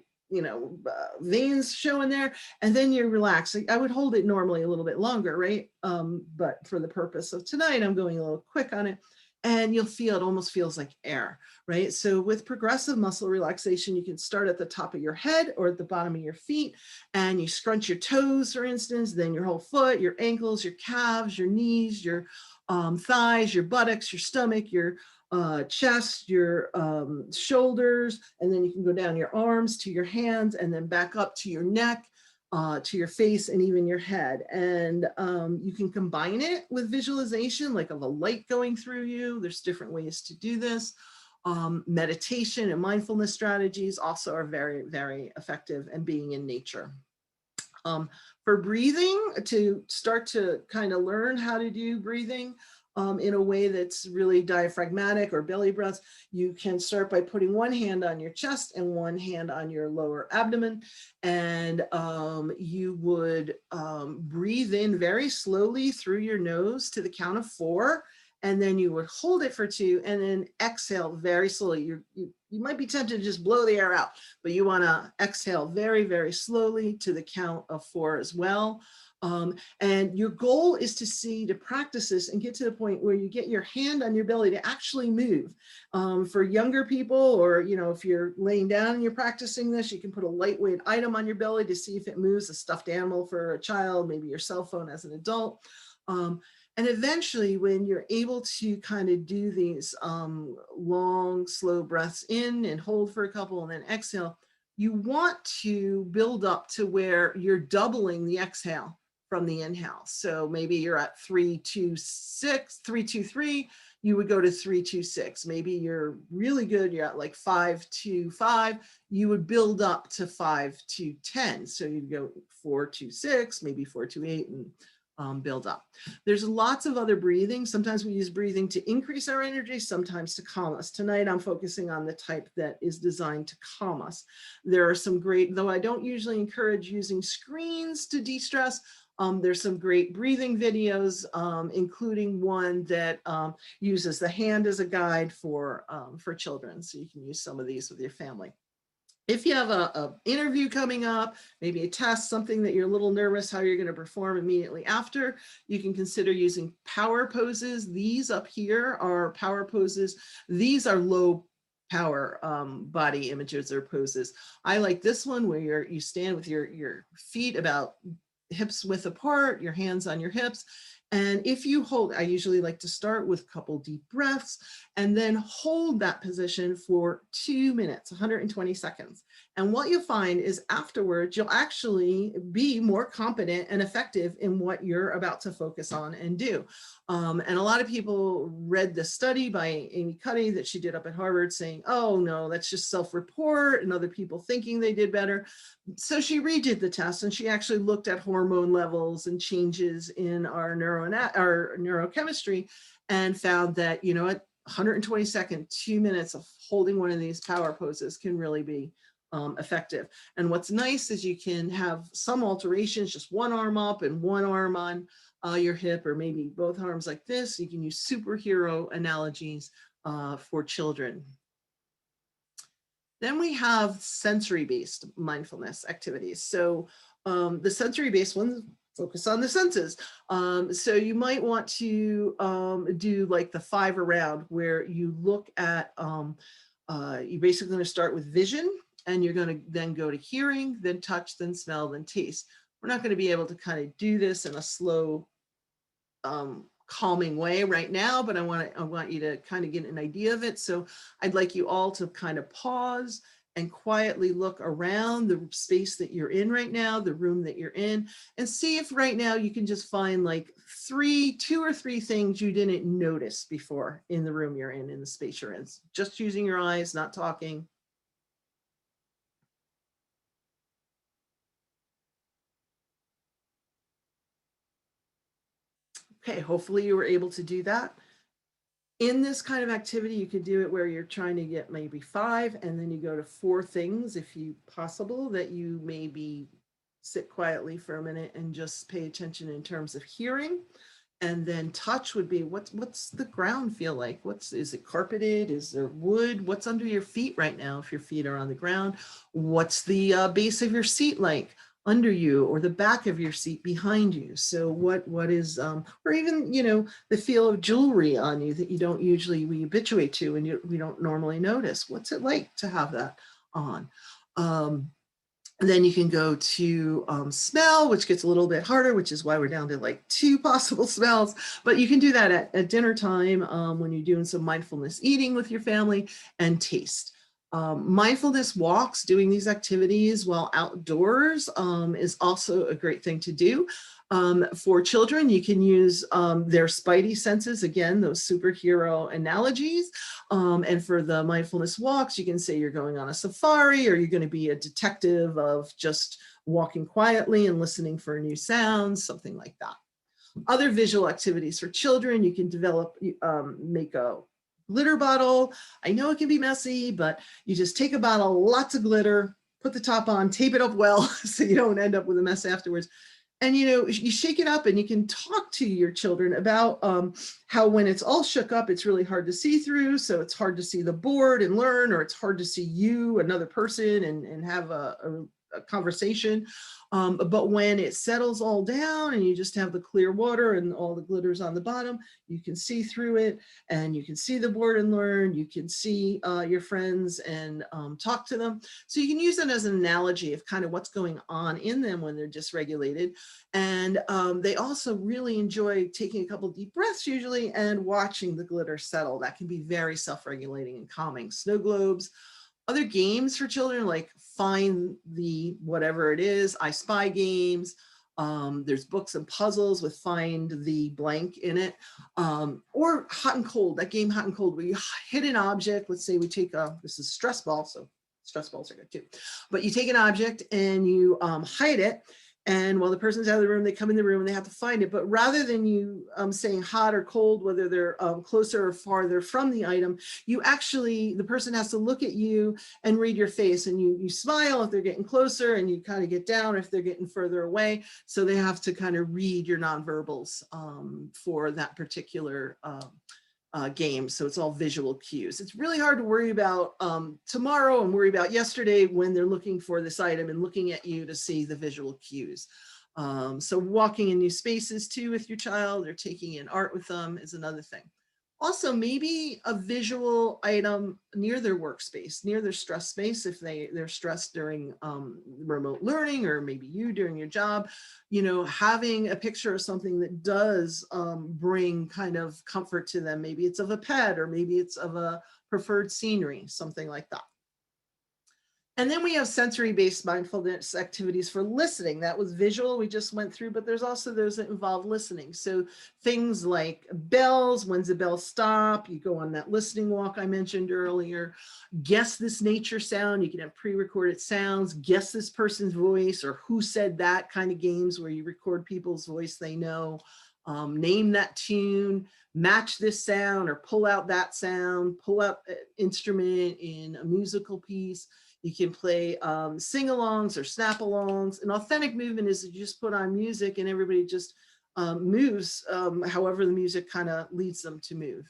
veins showing there, and then you relax. I would hold it normally a little bit longer, right? But for the purpose of tonight, I'm going a little quick on it. And you'll feel, it almost feels like air, right? So with progressive muscle relaxation, you can start at the top of your head or at the bottom of your feet, and you scrunch your toes, for instance, then your whole foot, your ankles, your calves, your knees, your thighs, your buttocks, your stomach, your chest, your shoulders, and then you can go down your arms to your hands, and then back up to your neck, to your face, and even your head. And you can combine it with visualization, like of a light going through you. There's different ways to do this. Meditation and mindfulness strategies also are very, very effective, and being in nature. For breathing, to start to kind of learn how to do breathing in a way that's really diaphragmatic or belly breaths, you can start by putting one hand on your chest and one hand on your lower abdomen. And you would breathe in very slowly through your nose to the count of 4. And then you would hold it for 2, and then exhale very slowly. You might be tempted to just blow the air out, but you want to exhale very, very slowly to the count of 4 as well. And your goal is to practice this and get to the point where you get your hand on your belly to actually move. For younger people, or if you're laying down and you're practicing this, you can put a lightweight item on your belly to see if it moves, a stuffed animal for a child, maybe your cell phone as an adult. And eventually, when you're able to kind of do these long, slow breaths in and hold for a couple and then exhale, you want to build up to where you're doubling the exhale from the inhale. So maybe you're at 3, 2, 6, 3, 2, 3, you would go to 3, 2, 6. Maybe you're really good, you're at like 5, 2, 5, you would build up to 5, 2, 10. So you'd go 4, 2, 6, maybe 4, 2, 8, and build up. There's lots of other breathing. Sometimes we use breathing to increase our energy, sometimes to calm us. Tonight, I'm focusing on the type that is designed to calm us. There are some great, though I don't usually encourage using screens to de-stress, there's some great breathing videos, including one that uses the hand as a guide for children. So you can use some of these with your family. If you have a interview coming up, maybe a test, something that you're a little nervous how you're going to perform immediately after, you can consider using power poses. These up here are power poses. These are low power body images or poses. I like this one where you stand with your feet about hips width apart, your hands on your hips, And if you hold, I usually like to start with a couple deep breaths and then hold that position for 2 minutes, 120 seconds. And what you'll find is afterwards, you'll actually be more competent and effective in what you're about to focus on and do. And a lot of people read the study by Amy Cuddy that she did up at Harvard saying, oh no, that's just self-report and other people thinking they did better. So she redid the test and she actually looked at hormone levels and changes in our neurochemistry and found that, you know, at 122nd, 2 minutes of holding one of these power poses can really be effective. And what's nice is you can have some alterations, just one arm up and one arm on your hip, or maybe both arms like this. You can use superhero analogies for children. Then we have sensory-based mindfulness activities. So the sensory-based ones focus on the senses. So you might want to do like the 5 around, where you look at, you're basically going to start with vision, and you're going to then go to hearing, then touch, then smell, then taste. We're not going to be able to kind of do this in a slow, calming way right now, but I want you to kind of get an idea of it. So I'd like you all to kind of pause and quietly look around the space that you're in right now, the room that you're in, and see if right now you can just find like 2 or 3 things you didn't notice before in the room you're in the space you're in. Just using your eyes, not talking. Okay, hopefully you were able to do that. In this kind of activity, you could do it where you're trying to get maybe 5, and then you go to 4 things, if you possible, that you maybe sit quietly for a minute and just pay attention in terms of hearing. And then touch would be what's the ground feel like? Is it carpeted? Is there wood? What's under your feet right now if your feet are on the ground? What's the base of your seat like under you, or the back of your seat behind you? So what is, or even, you know, the feel of jewelry on you that you don't usually, we habituate to and we don't normally notice. What's it like to have that on? And then you can go to smell, which gets a little bit harder, which is why we're down to like 2 possible smells. But you can do that at dinner time when you're doing some mindfulness eating with your family, and taste. Mindfulness walks, doing these activities while outdoors is also a great thing to do. For children, you can use their spidey senses, again, those superhero analogies. And for the mindfulness walks, you can say you're going on a safari, or you're going to be a detective of just walking quietly and listening for new sounds, something like that. Other visual activities for children, you can develop, make a glitter bottle. I know it can be messy, but you just take a bottle, lots of glitter, put the top on, tape it up well so you don't end up with a mess afterwards. And, you know, you shake it up, and you can talk to your children about how when it's all shook up, it's really hard to see through. So it's hard to see the board and learn, or it's hard to see you, another person, and have a conversation. But when it settles all down and you just have the clear water and all the glitters on the bottom, you can see through it, and you can see the board and learn. You can see your friends and talk to them. So you can use it as an analogy of kind of what's going on in them when they're dysregulated. And they also really enjoy taking a couple deep breaths usually and watching the glitter settle. That can be very self-regulating and calming. Snow globes. Other games for children, like find the whatever it is, I Spy games. There's books and puzzles with find the blank in it. Or hot and cold, that game hot and cold, where you hit an object. Let's say we take this is stress ball, so stress balls are good too. But you take an object and you hide it. And while the person's out of the room, they come in the room and they have to find it. But rather than you saying hot or cold, whether they're closer or farther from the item, you actually, the person has to look at you and read your face, and you smile if they're getting closer, and you kind of get down if they're getting further away. So they have to kind of read your nonverbals for that particular game. So it's all visual cues. It's really hard to worry about tomorrow and worry about yesterday when they're looking for this item and looking at you to see the visual cues. So walking in new spaces too with your child, or taking in art with them is another thing. Also, maybe a visual item near their workspace, near their stress space, if they're stressed during remote learning, or maybe you during your job, having a picture of something that does bring kind of comfort to them. Maybe it's of a pet, or maybe it's of a preferred scenery, something like that. And then we have sensory-based mindfulness activities for listening. That was visual, we just went through, but there's also those that involve listening. So things like bells, when's the bell stop? You go on that listening walk I mentioned earlier. Guess this nature sound. You can have pre-recorded sounds. Guess this person's voice, or who said that, kind of games where you record people's voice they know. Name that tune, match this sound, or pull out that sound, pull out an instrument in a musical piece. You can play sing-alongs or snap-alongs. An authentic movement is you just put on music and everybody just moves however the music kind of leads them to move.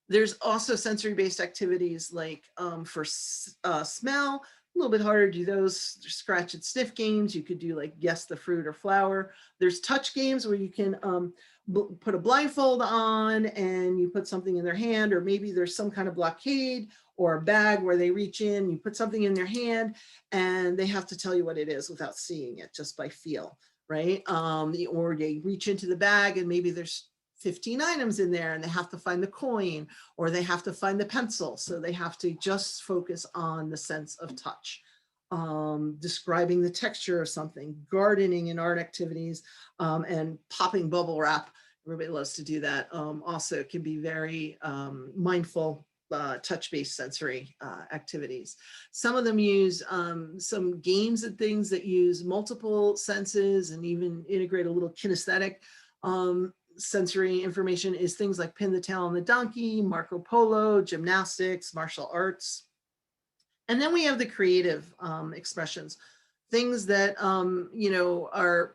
There's also sensory-based activities like for smell, a little bit harder to do those. Scratch and sniff games. You could do like guess the fruit or flower. There's touch games where you can put a blindfold on and you put something in their hand, or maybe there's some kind of blockade or a bag where they reach in, you put something in their hand and they have to tell you what it is without seeing it, just by feel, right? Or they reach into the bag and maybe there's 15 items in there and they have to find the coin, or they have to find the pencil. So they have to just focus on the sense of touch. Describing the texture of something, gardening and art activities, and popping bubble wrap. Everybody loves to do that. Also can be very mindful, touch-based sensory activities. Some of them use some games and things that use multiple senses and even integrate a little kinesthetic sensory information, is things like pin the tail on the donkey, Marco Polo, gymnastics, martial arts. And then we have the creative expressions, things that, are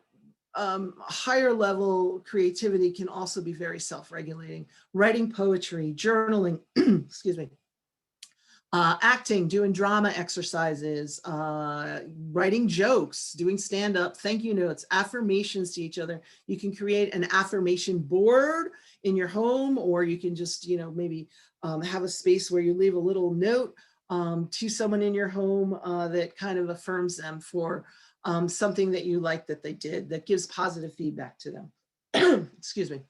higher level creativity can also be very self-regulating. Writing poetry, journaling, excuse me, acting, doing drama exercises, writing jokes, doing stand-up, thank you notes, affirmations to each other. You can create an affirmation board in your home, or you can just, maybe have a space where you leave a little note to someone in your home that kind of affirms them for something that you like that they did, that gives positive feedback to them. Excuse me.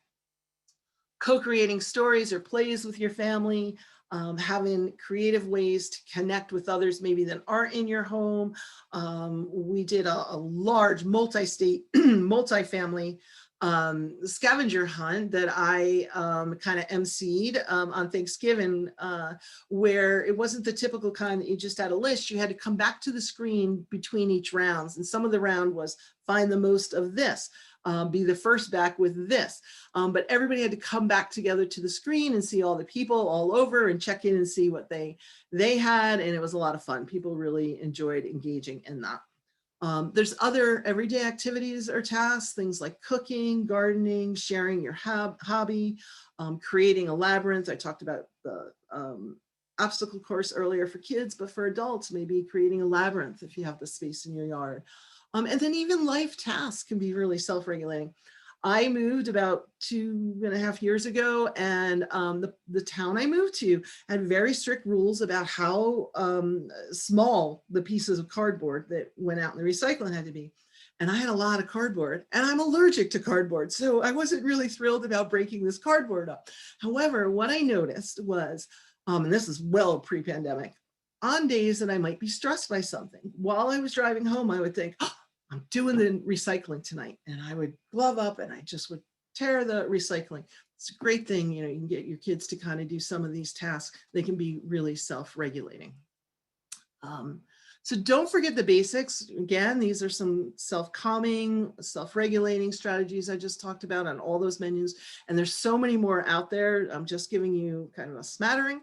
Co-creating stories or plays with your family, having creative ways to connect with others maybe that aren't in your home. We did a large multi-state, multi-family scavenger hunt that I kind of emceed on Thanksgiving, where it wasn't the typical kind that you just had a list. You had to come back to the screen between each rounds. And some of the round was find the most of this. Be the first back with this. But everybody had to come back together to the screen and see all the people all over and check in and see what they had. And it was a lot of fun. People really enjoyed engaging in that. There's other everyday activities or tasks, things like cooking, gardening, sharing your hobby, creating a labyrinth. I talked about the obstacle course earlier for kids, but for adults, maybe creating a labyrinth if you have the space in your yard. And then even life tasks can be really self-regulating. I moved about 2.5 years ago, and the town I moved to had very strict rules about how small the pieces of cardboard that went out in the recycling had to be. And I had a lot of cardboard, and I'm allergic to cardboard. So I wasn't really thrilled about breaking this cardboard up. However, what I noticed was, and this is well pre-pandemic, on days that I might be stressed by something, while I was driving home, I would think, oh, I'm doing the recycling tonight. And I would glove up and I just would tear the recycling. It's a great thing, you can get your kids to kind of do some of these tasks. They can be really self-regulating. So don't forget the basics. Again, these are some self-calming, self-regulating strategies I just talked about on all those menus. And there's so many more out there. I'm just giving you kind of a smattering.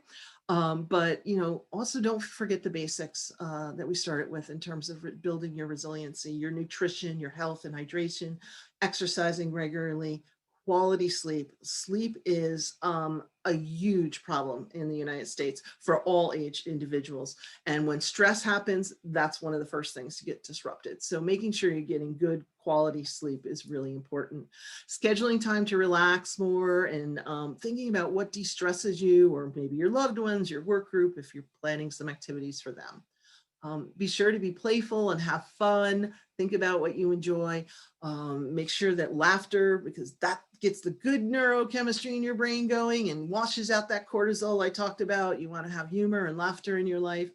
But also don't forget the basics that we started with in terms of building your resiliency, your nutrition, your health and hydration, exercising regularly, quality sleep. Sleep is a huge problem in the United States for all age individuals. And when stress happens, that's one of the first things to get disrupted. So making sure you're getting good quality sleep is really important. Scheduling time to relax more and thinking about what de-stresses you, or maybe your loved ones, your work group, if you're planning some activities for them. Be sure to be playful and have fun. Think about what you enjoy. Make sure that laughter, because that gets the good neurochemistry in your brain going and washes out that cortisol I talked about. You want to have humor and laughter in your life.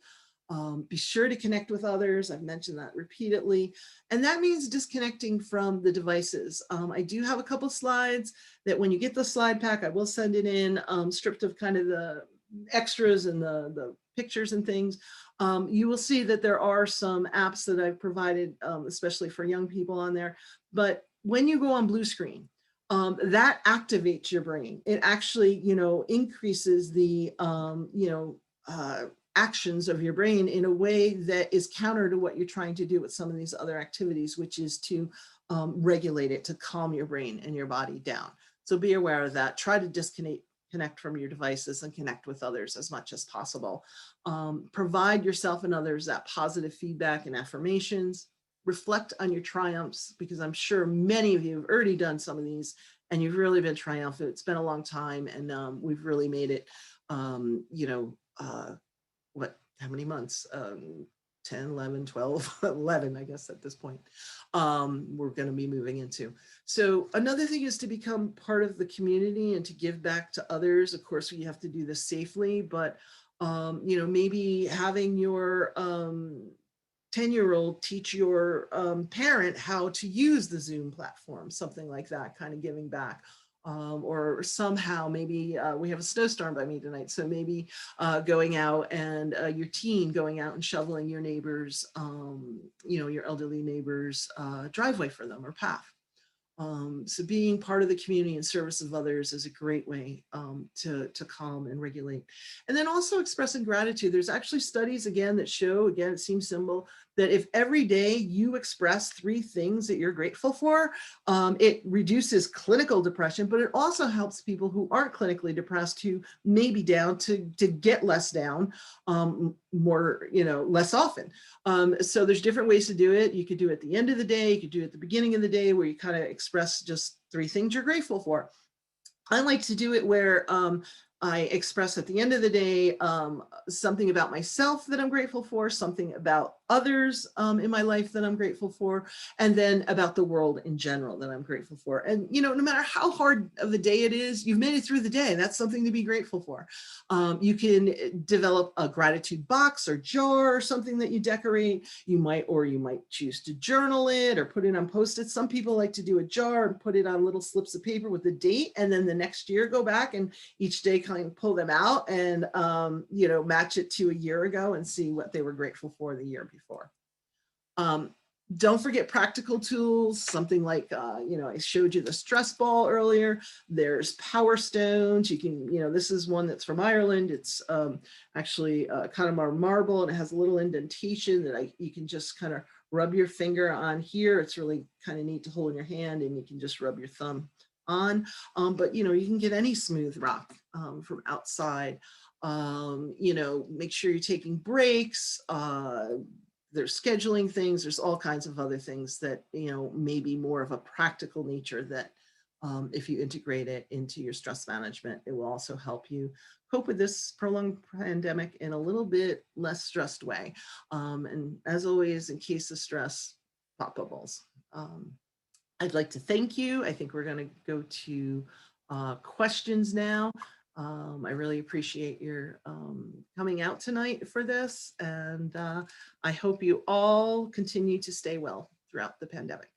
Be sure to connect with others. I've mentioned that repeatedly. And that means disconnecting from the devices. I do have a couple slides that when you get the slide pack, I will send it in, stripped of kind of the extras and the pictures and things. You will see that there are some apps that I've provided, especially for young people on there. But when you go on blue screen, that activates your brain. It actually, increases the, actions of your brain in a way that is counter to what you're trying to do with some of these other activities, which is to regulate it, to calm your brain and your body down. So be aware of that. Try to disconnect from your devices and connect with others as much as possible. Provide yourself and others that positive feedback and affirmations. Reflect on your triumphs, because I'm sure many of you have already done some of these and you've really been triumphant. It's been a long time and we've really made it, how many months? 10, 11, 12, 11, I guess at this point, we're going to be moving into. So another thing is to become part of the community and to give back to others. Of course, we have to do this safely, but, maybe having your 10-year-old teach your parent how to use the Zoom platform, something like that, kind of giving back. Or somehow maybe we have a snowstorm by me tonight. So maybe going out and your teen going out and shoveling your neighbor's, your elderly neighbor's driveway for them or path. So being part of the community and service of others is a great way to calm and regulate. And then also expressing gratitude. There's actually studies again that show, again, it seems simple, that if every day you express 3 things that you're grateful for, it reduces clinical depression, but it also helps people who aren't clinically depressed, who may be down, to get less down more, less often. So there's different ways to do it. You could do it at the end of the day. You could do it at the beginning of the day, where you kind of express just 3 things you're grateful for. I like to do it where I express at the end of the day something about myself that I'm grateful for, something about others in my life that I'm grateful for, and then about the world in general that I'm grateful for. And, no matter how hard of a day it is, you've made it through the day. That's something to be grateful for. You can develop a gratitude box or jar or something that you decorate. You might choose to journal it or put it on Post-its. Some people like to do a jar and put it on little slips of paper with the date, and then the next year go back and each day kind of pull them out and, match it to a year ago and see what they were grateful for the year before. Don't forget practical tools, something like, I showed you the stress ball earlier. There's power stones. You can, this is one that's from Ireland. It's actually kind of more marble, and it has a little indentation that you can just kind of rub your finger on here. It's really kind of neat to hold in your hand, and you can just rub your thumb on. But, you can get any smooth rock from outside. Make sure you're taking breaks. There's scheduling things. There's all kinds of other things that, may be more of a practical nature that if you integrate it into your stress management, it will also help you cope with this prolonged pandemic in a little bit less stressed way. And as always, in case of stress, pop bubbles. I'd like to thank you. I think we're going to go to questions now. I really appreciate your coming out tonight for this, and I hope you all continue to stay well throughout the pandemic.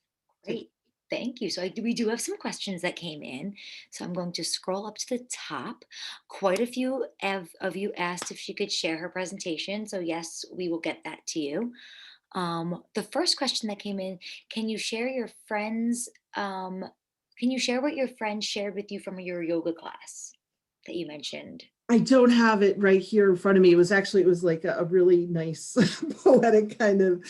Great. Thank you. So we do have some questions that came in. So I'm going to scroll up to the top. Quite a few of you asked if she could share her presentation. So yes, we will get that to you. The first question that came in, can you share what your friends shared with you from your yoga class that you mentioned? I don't have it right here in front of me. It was like a really nice poetic kind of,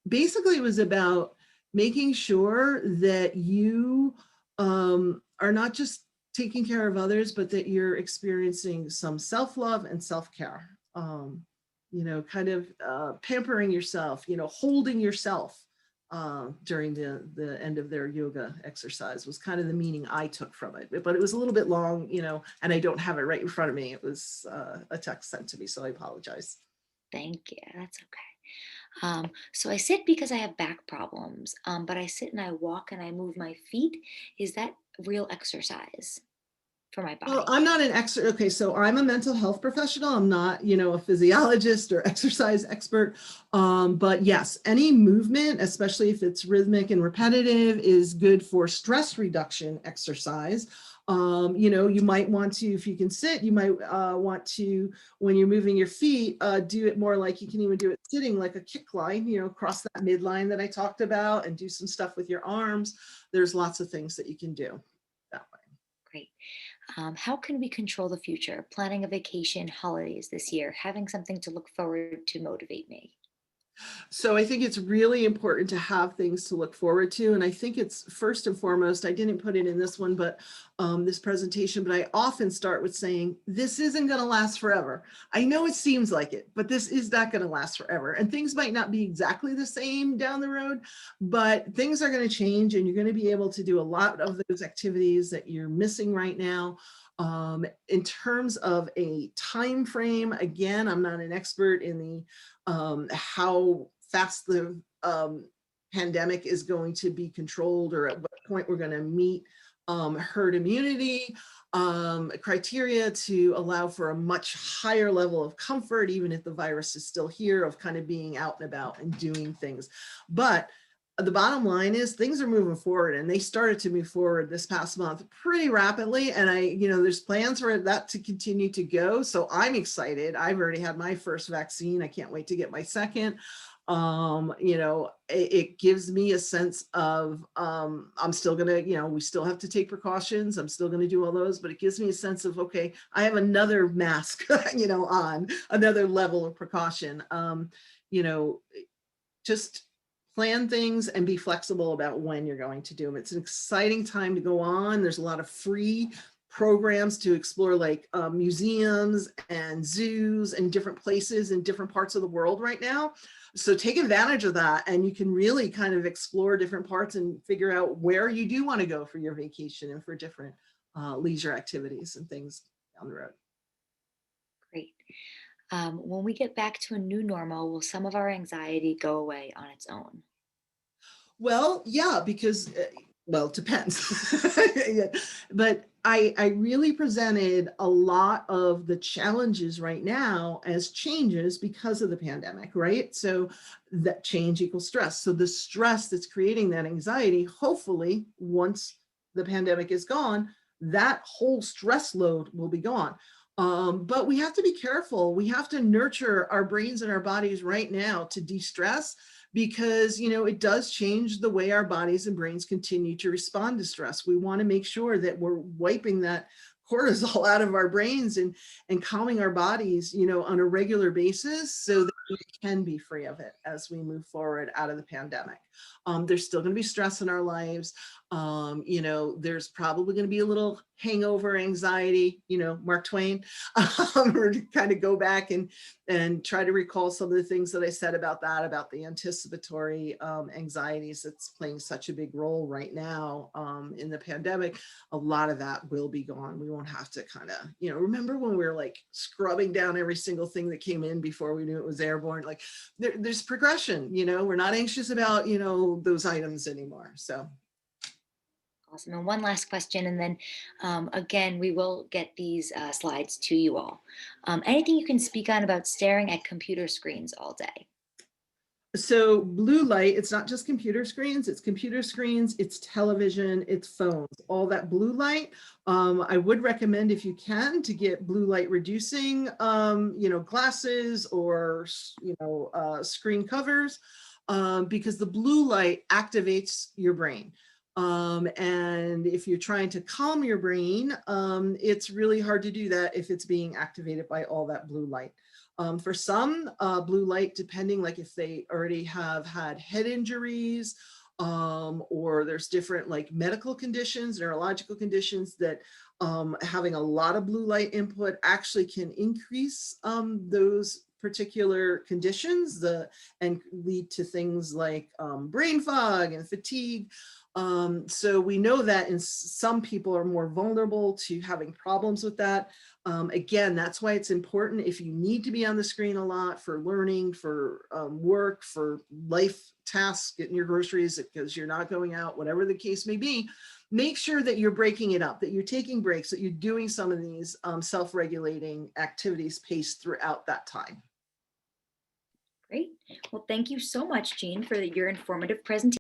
basically it was about making sure that you are not just taking care of others, but that you're experiencing some self-love and self-care. Kind of pampering yourself, holding yourself during the end of their yoga exercise was kind of the meaning I took from it. But it was a little bit long, and I don't have it right in front of me. It was a text sent to me, so I apologize. Thank you. That's okay. So I sit because I have back problems, but I sit and I walk and I move my feet. Is that real exercise for my Well, body? I'm not an expert. Okay, so I'm a mental health professional. I'm not, a physiologist or exercise expert. But yes, any movement, especially if it's rhythmic and repetitive, is good for stress reduction exercise. You might want to, if you can sit, you might want to, when you're moving your feet, do it more like you can even do it sitting, like a kick line, cross that midline that I talked about, and do some stuff with your arms. There's lots of things that you can do that way. Great. How can we control the future? Planning a vacation, holidays this year, having something to look forward to motivate me. So I think it's really important to have things to look forward to. And I think it's first and foremost, I didn't put it in this one, but this presentation, but I often start with saying, this isn't going to last forever. I know it seems like it, but this is not going to last forever. And things might not be exactly the same down the road, but things are going to change, and you're going to be able to do a lot of those activities that you're missing right now. In terms of a time frame, again, I'm not an expert in the how fast the pandemic is going to be controlled, or at what point we're going to meet herd immunity criteria to allow for a much higher level of comfort, even if the virus is still here, of kind of being out and about and doing things. But the bottom line is things are moving forward, and they started to move forward this past month pretty rapidly. And there's plans for that to continue to go. So I'm excited. I've already had my first vaccine. I can't wait to get my second. It gives me a sense of, I'm still going to, we still have to take precautions. I'm still going to do all those, but it gives me a sense of, okay, I have another mask, on another level of precaution. You know, just plan things and be flexible about when you're going to do them. It's an exciting time to go on. There's a lot of free programs to explore, like museums and zoos and different places in different parts of the world right now. So take advantage of that, and you can really kind of explore different parts and figure out where you do want to go for your vacation and for different leisure activities and things down the road. Great. When we get back to a new normal, will some of our anxiety go away on its own? Well, yeah, because well, it depends. Yeah. But I really presented a lot of the challenges right now as changes because of the pandemic, right? So that change equals stress. So the stress that's creating that anxiety, hopefully, once the pandemic is gone, that whole stress load will be gone. But we have to be careful. We have to nurture our brains and our bodies right now to de-stress, because it does change the way our bodies and brains continue to respond to stress. We want to make sure that we're wiping that cortisol out of our brains and calming our bodies on a regular basis, so that we can be free of it as we move forward out of the pandemic. There's still going to be stress in our lives. There's probably going to be a little hangover anxiety, Mark Twain, or to kind of go back and try to recall some of the things that I said about that, about the anticipatory anxieties that's playing such a big role right now in the pandemic. A lot of that will be gone. We won't have to kind of, remember when we were like scrubbing down every single thing that came in before we knew it was airborne? Like there's progression, we're not anxious about, those items anymore. So. Awesome. And one last question, and then again, we will get these slides to you all. Anything you can speak on about staring at computer screens all day? So blue light, it's not just computer screens, it's television, it's phones, all that blue light. I would recommend, if you can, to get blue light reducing, glasses or, screen covers, because the blue light activates your brain. And if you're trying to calm your brain, it's really hard to do that if it's being activated by all that blue light. For some, blue light, depending, like if they already have had head injuries, or there's different like medical conditions, neurological conditions that having a lot of blue light input actually can increase those particular conditions and lead to things like brain fog and fatigue. So we know that some people are more vulnerable to having problems with that. Again, that's why it's important if you need to be on the screen a lot for learning, for work, for life tasks, getting your groceries because you're not going out, whatever the case may be, make sure that you're breaking it up, that you're taking breaks, that you're doing some of these self-regulating activities paced throughout that time. Great. Well, thank you so much, Jean, for your informative presentation.